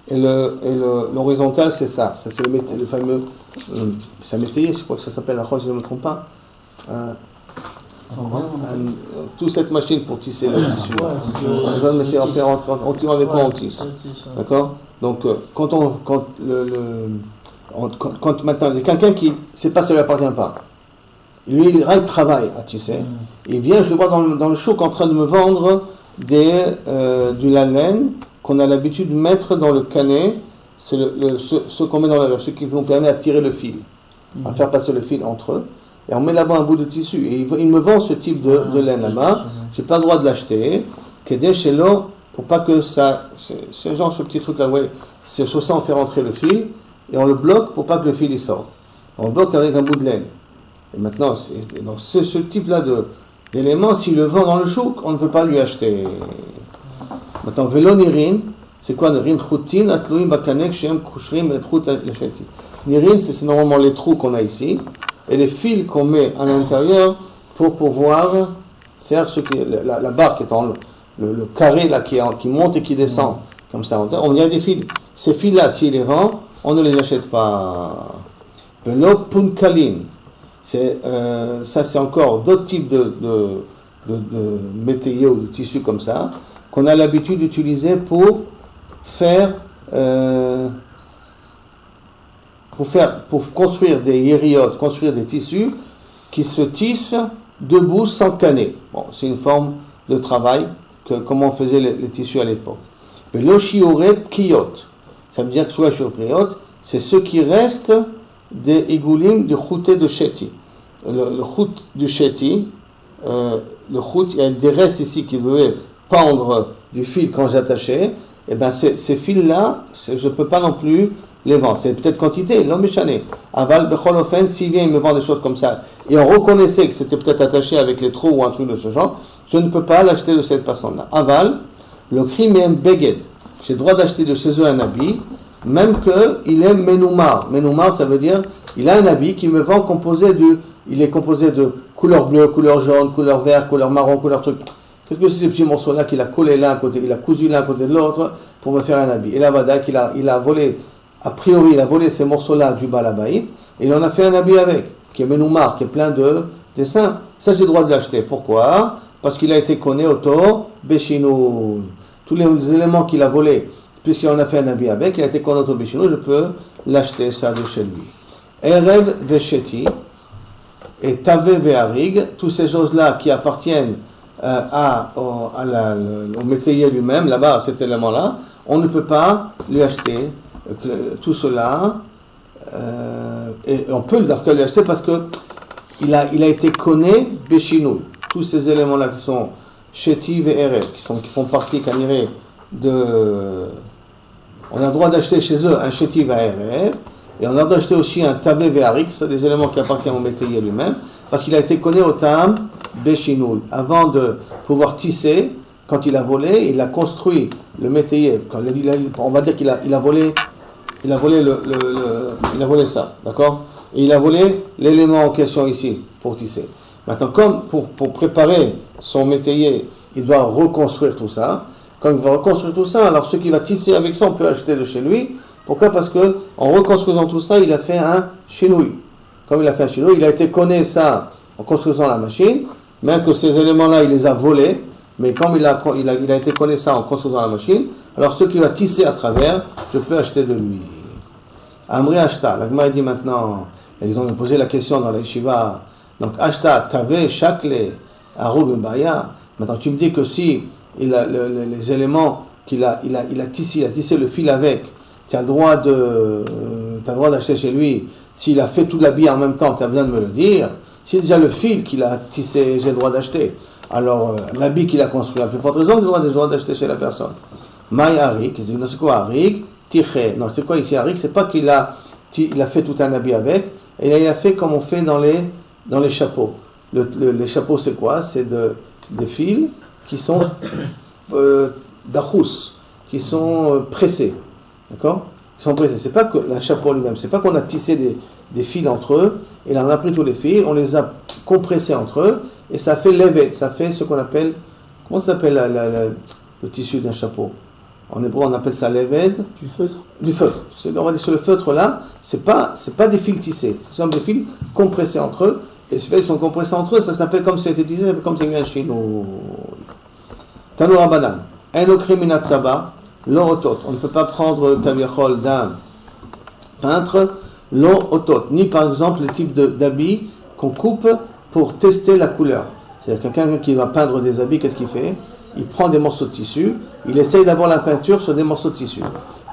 et l'horizontal, c'est ça. Ça, c'est le fameux... c'est un métayer, je crois que ça s'appelle, si je ne me trompe pas. Toute cette machine pour tisser le tissu. On tire avec quoi on tisse. D'accord? Donc, quand maintenant, il y a quelqu'un qui, c'est pas, ça ne lui appartient pas. Lui, il travaille à tisser. Il vient, je le vois dans le chouk en train de me vendre de la laine qu'on a l'habitude de mettre dans le canet. C'est ce qu'on met dans la ce qui nous permet de tirer le fil, à faire passer le fil entre eux. Et on met là-bas un bout de tissu. Et il me vend ce type de laine là-bas. Je n'ai pas le droit de l'acheter. Chez l'eau, pour pas que ça. C'est genre ce petit truc là, ouais. C'est sur ça on fait rentrer le fil. Et on le bloque pour pas que le fil il sorte. On le bloque avec un bout de laine. Et maintenant, ce type-là d'éléments, s'il le vend dans le chouk, on ne peut pas lui acheter. Maintenant, vélo nirin, c'est quoi nirin? Choutin, atlouim, bakanek, shem, kouchrim, et chout, lecheti. Nirin, c'est normalement les trous qu'on a ici. Et les fils qu'on met à l'intérieur pour pouvoir faire la barre qui est en le carré là qui monte et qui descend comme ça. On y a des fils. Ces fils-là, s'ils les vendent, on ne les achète pas. Velo punkalim, ça c'est encore d'autres types de métayers ou de tissus comme ça qu'on a l'habitude d'utiliser pour construire des yériotes, construire des tissus qui se tissent debout sans canet. Bon, c'est une forme de travail, comment on faisait les tissus à l'époque. Mais l'oshiore kiyot, ça veut dire que soit sur kiyot, c'est ce qui reste des igoulim du chouté de Sheti. Le chout du Sheti, le chout, il y a des restes ici qui devaient pendre du fil quand j'attachais, et bien ces fils-là, je ne peux pas non plus les vendre. C'est peut-être quantité, l'homme est chané. Aval, bechol ofen, s'il vient, il me vend des choses comme ça, et on reconnaissait que c'était peut-être attaché avec les trous ou un truc de ce genre, je ne peux pas l'acheter de cette personne-là. Aval, le crime est un beged. J'ai le droit d'acheter de chez eux un habit, même qu'il est menoumar. Menoumar, ça veut dire, il a un habit qui me vend il est composé de couleur bleue, couleur jaune, couleur vert, couleur marron, couleur truc. Qu'est-ce que c'est ces petits morceaux-là qu'il a collé l'un à côté, il a cousu l'un à côté de l'autre pour me faire un habit. Et là, Badak, il a volé, a priori, il a volé ces morceaux-là du Balabaït, et il en a fait un habit avec, qui est menoumar, qui est plein de dessins. Ça, j'ai le droit de l'acheter. Pourquoi? Parce qu'il a été connu auto Béchinou. Tous les éléments qu'il a volés, puisqu'il en a fait un habit avec, il a été connu auto Béchinou, je peux l'acheter ça de chez lui. Erev Vesheti et Tave Veharig, toutes ces choses-là qui appartiennent au métayer lui-même, là-bas, cet élément-là, on ne peut pas lui acheter tout cela, et on peut lui acheter parce que il a été connu Béchinou. Tous ces éléments-là qui sont Shetiv et Erev, qui font partie, Kaniré, de. On a le droit d'acheter chez eux un Shetiv et Erev, et on a le droit d'acheter aussi un Tabé et Harik, c'est des éléments qui appartiennent au métayer lui-même, parce qu'il a été connu au Tam Béchinoul. Avant de pouvoir tisser, quand il a volé, il a construit le métayer. On va dire qu'il a volé. Il a volé ça, d'accord? Et il a volé l'élément en question ici, pour tisser. Maintenant, comme pour préparer son métayer, il doit reconstruire tout ça. Quand il va reconstruire tout ça, alors ce qui va tisser avec ça, on peut acheter de chez lui. Pourquoi? Parce que en reconstruisant tout ça, il a fait un chinouille. Comme il a fait un chinouille, il a été connu ça en construisant la machine, même que ces éléments-là, il les a volés. Mais comme il a été connu ça en construisant la machine, alors ce qui va tisser à travers, je peux acheter de lui. Amri Ashta, la Gemara dit maintenant, ils ont posé la question dans la Yeshiva, donc Ashta, Tave, Shakle, Arub, Baya. Maintenant tu me dis que si les éléments qu'il a tissé le fil avec, tu as le droit d'acheter chez lui. S'il a fait tout l'habit en même temps, tu as besoin de me le dire. Si déjà le fil qu'il a tissé, j'ai le droit d'acheter. Alors, l'habit qu'il a construit, la plus forte raison, j'ai le droit d'acheter chez la personne. Maï Harik, c'est quoi Harik? Tiché. Non, c'est quoi ici Harik? C'est pas qu'il a fait tout un habit avec, et là, il a fait comme on fait dans les chapeaux. Les chapeaux, c'est quoi? C'est des fils qui sont d'achous, qui sont pressés. D'accord? Ils sont pressés. C'est pas que le chapeau lui-même, c'est pas qu'on a tissé des fils entre eux, et là on a pris tous les fils, on les a compressés entre eux, et ça fait levet, ça fait ce qu'on appelle, comment ça s'appelle le tissu d'un chapeau? En hébreu on appelle ça levet. Du feutre. Du feutre. On va dire sur le feutre là, c'est pas des fils tissés, ce sont des fils compressés entre eux, et ces fils sont compressés entre eux, ça s'appelle comme c'était tissé, ça s'appelle comme c'est vient chez nous. Tanu Rabbanan, Enokri minat Saba, l'orotot. On ne peut pas prendre Kaviachol d'un peintre, l'orotot, ni par exemple le type d'habit qu'on coupe pour tester la couleur. C'est-à-dire quelqu'un qui va peindre des habits, qu'est-ce qu'il fait? Il prend des morceaux de tissu, il essaye d'avoir la peinture sur des morceaux de tissu.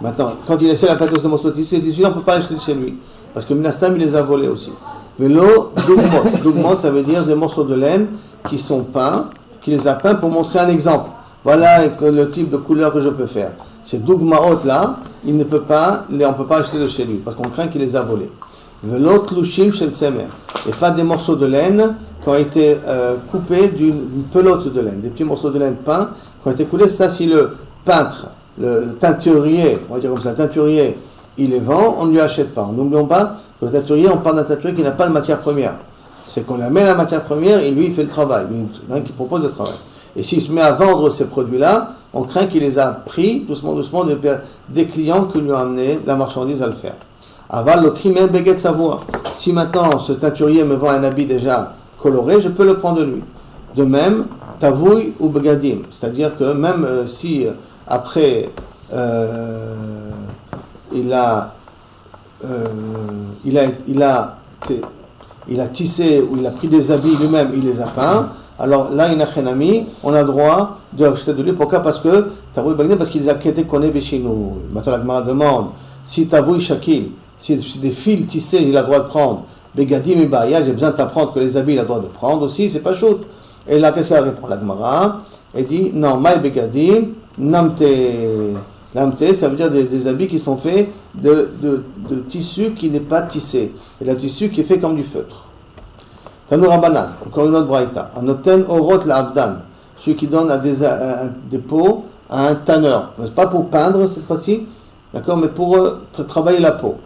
Maintenant, quand il essaie la peinture sur des morceaux de tissu, ces tissus-là, on ne peut pas acheter chez lui. Parce que Minastam, il les a volés aussi. Vélo, dougmot. Dougmot, ça veut dire des morceaux de laine qui sont peints, qui les a peints pour montrer un exemple. Voilà le type de couleur que je peux faire. Ces dougmaot là, on ne peut pas acheter de chez lui, parce qu'on craint qu'il les a volés. Vélo, tlouchim chez le semer. Et pas des morceaux de laine qui ont été coupés d'une pelote de laine, des petits morceaux de laine peints qui ont été coulés. Ça, si le peintre, le teinturier, on va dire comme ça, le teinturier, il les vend, on ne lui achète pas. N'oublions pas que le teinturier, on parle d'un teinturier qui n'a pas de matière première. C'est qu'on lui met la matière première et lui, il fait le travail, lui, qui propose le travail. Et s'il se met à vendre ces produits-là, on craint qu'il les a pris doucement des clients qui lui ont amené la marchandise à le faire. Aval le crime béguet savoir. Si maintenant ce teinturier me vend un habit déjà coloré, je peux le prendre de lui. De même, tavouille ou begadim, c'est-à-dire que même si après il a tissé ou il a pris des habits lui-même, il les a peints. Alors là, on a droit d'acheter de lui. Pourquoi? Parce que tavouille begadim, parce qu'il a été connu chez nous. Maintenant la Gemara demande si tavouille shakil, si des fils tissés, il a le droit de prendre. Begadim et Baya, j'ai besoin de t'apprendre que les habits, il a le droit de prendre aussi, c'est pas chaud. Et là, qu'est-ce qu'elle répond la Gemara? Elle dit non, Maï Begadim, Namte. Namte, ça veut dire des habits qui sont faits de tissu qui n'est pas tissé. Et le tissu qui est fait comme du feutre. Tanu Rabbanan, encore une autre braïta. Anoten orot la abdan, celui qui donne des peaux à un tanneur. Pas pour peindre cette fois-ci, d'accord, mais pour travailler la peau.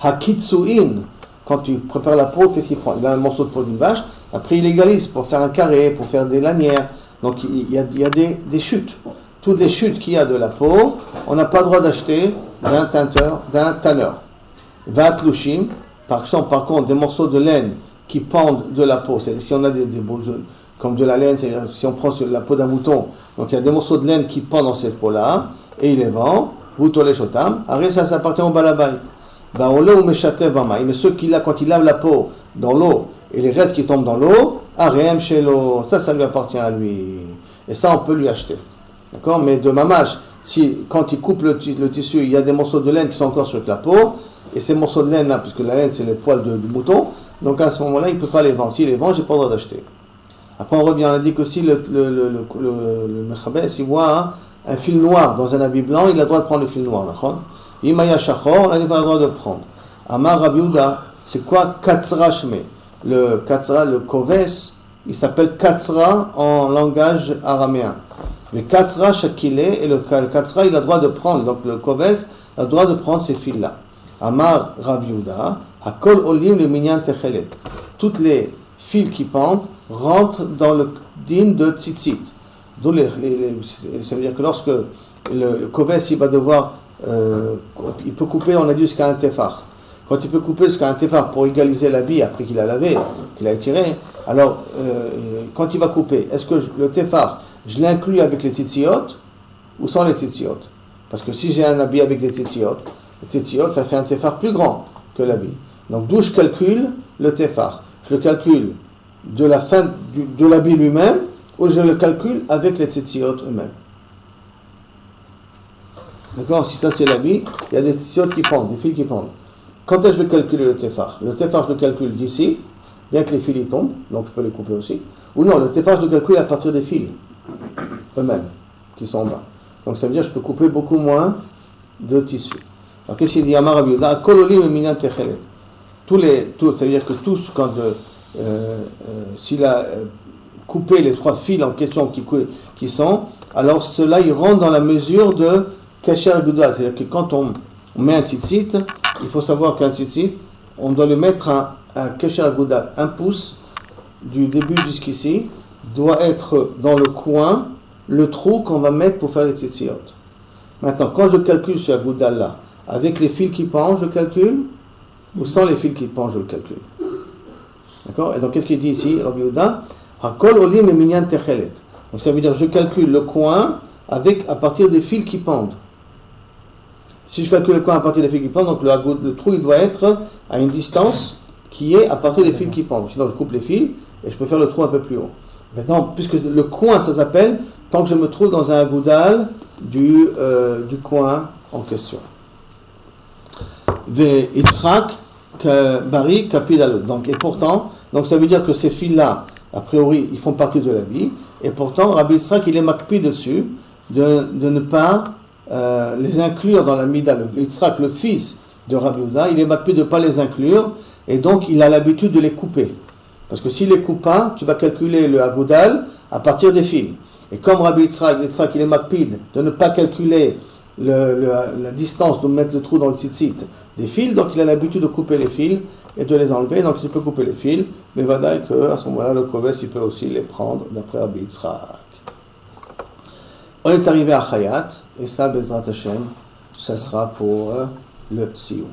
Hakitsuin, quand tu prépares la peau, qu'est-ce qu'il prend? Il a un morceau de peau d'une vache, après il égalise pour faire un carré, pour faire des lanières. Donc il y a des chutes. Toutes les chutes qu'il y a de la peau, on n'a pas le droit d'acheter d'un tanneur. Vatlushim, par contre, des morceaux de laine qui pendent de la peau. C'est, si on a des beaux comme de la laine, si on prend la peau d'un mouton, donc il y a des morceaux de laine qui pendent dans cette peau-là, et il les vend, Voutole Shotam, après ça appartient au balabay. Mais ceux qui quand il lave la peau dans l'eau et les restes qui tombent dans l'eau, Arem chez l'eau, ça lui appartient à lui. Et ça, on peut lui acheter. D'accord? Mais de mamash, quand il coupe le tissu, il y a des morceaux de laine qui sont encore sur la peau, et ces morceaux de laine-là, puisque la laine c'est les poils du mouton, donc à ce moment-là, il ne peut pas les vendre. S'il les vend, j'ai pas le droit d'acheter. Après on revient, on a dit que si le Mechabes, il voit un fil noir dans un habit blanc, il a le droit de prendre le fil noir, d'accord? Imaya Shachor, on a dit qu'on a le droit de prendre. Amar Rabbi Yehuda, c'est quoi Katzra Shme? Le Katzra, le Koves, il s'appelle Katzra en langage araméen. Le Katzra Shakile, et le Katzra, il a le droit de prendre, donc le Koves a le droit de prendre ces fils-là. Amar Rabbi Yehuda, Hakol Olim le Minyan Techelet. Toutes les fils qui pendent rentrent dans le din de Tzitzit. Donc ça veut dire que lorsque le Koves, il va devoir, il peut couper, on a dit, jusqu'à un tefar. Quand il peut couper jusqu'à un tefar pour égaliser l'habit après qu'il a lavé, qu'il a étiré, alors quand il va couper, est-ce que le tefar, je l'inclus avec les tzitziot ou sans les tzitziot? Parce que si j'ai un habit avec les tzitziot, ça fait un tefar plus grand que l'habit. Donc d'où je calcule le tefar? Je le calcule de la fin de l'habit lui-même ou je le calcule avec les tzitziot eux-mêmes. D'accord? Si ça c'est l'habit, il y a des tzitziot qui pendent, des fils qui pendent. Quand est-ce que je vais calculer le tefar? Le tefar, je le calcule d'ici, bien que les fils y tombent, donc je peux les couper aussi. Ou non, le tefar, je le calcule à partir des fils eux-mêmes, qui sont en bas. Donc ça veut dire que je peux couper beaucoup moins de tissu. Alors qu'est-ce qu'il dit Amar Rabbi Yehuda? Kololim minan techelet. Ça veut dire que tous, quand s'il a coupé les 3 fils en question qui sont, alors cela, il rentre dans la mesure de Kesher Gudal. C'est-à-dire que quand on met un tzitzit, il faut savoir qu'un tzitzit, on doit le mettre à Kesher Gudal. 1 pouce du début jusqu'ici doit être dans le coin, le trou qu'on va mettre pour faire les tzitziot. Maintenant, quand je calcule ce Gudal là, avec les fils qui pendent, je calcule, ou sans les fils qui pendent, je le calcule. D'accord? Et donc, qu'est-ce qu'il dit ici, Rabbi Yehuda? Hakol olim le minyan techelet. Donc, ça veut dire, je calcule le coin à partir des fils qui pendent. Si je calcule le coin à partir des fils qui pendent, donc le trou, il doit être à une distance qui est à partir des fils qui pendent. Sinon, je coupe les fils et je peux faire le trou un peu plus haut. Maintenant, puisque le coin, ça s'appelle, tant que je me trouve dans un goudal du coin en question. Yitzhak Bari Kapidal. Donc, et pourtant, donc ça veut dire que ces fils-là, a priori, ils font partie de l'habit, et pourtant, Rabbi Yitzhak, il est makpi dessus, de ne pas les inclure dans la mida. Yitzhak, le fils de Rabbi Yehuda, il est makpi de ne pas les inclure, et donc il a l'habitude de les couper. Parce que s'il les coupe pas, tu vas calculer le agoudal à partir des fils. Et comme Rabbi Yitzhak, il est makpid de ne pas calculer la distance, de mettre le trou dans le tzitzit des fils, donc il a l'habitude de couper les fils et de les enlever, donc il peut couper les fils, mais vadaï qu'à ce moment-là, le koves, il peut aussi les prendre d'après Rabbi Yitzhak. On est arrivé à Chayat, et ça, Bezrat Hashem, ça sera pour le Tziyum.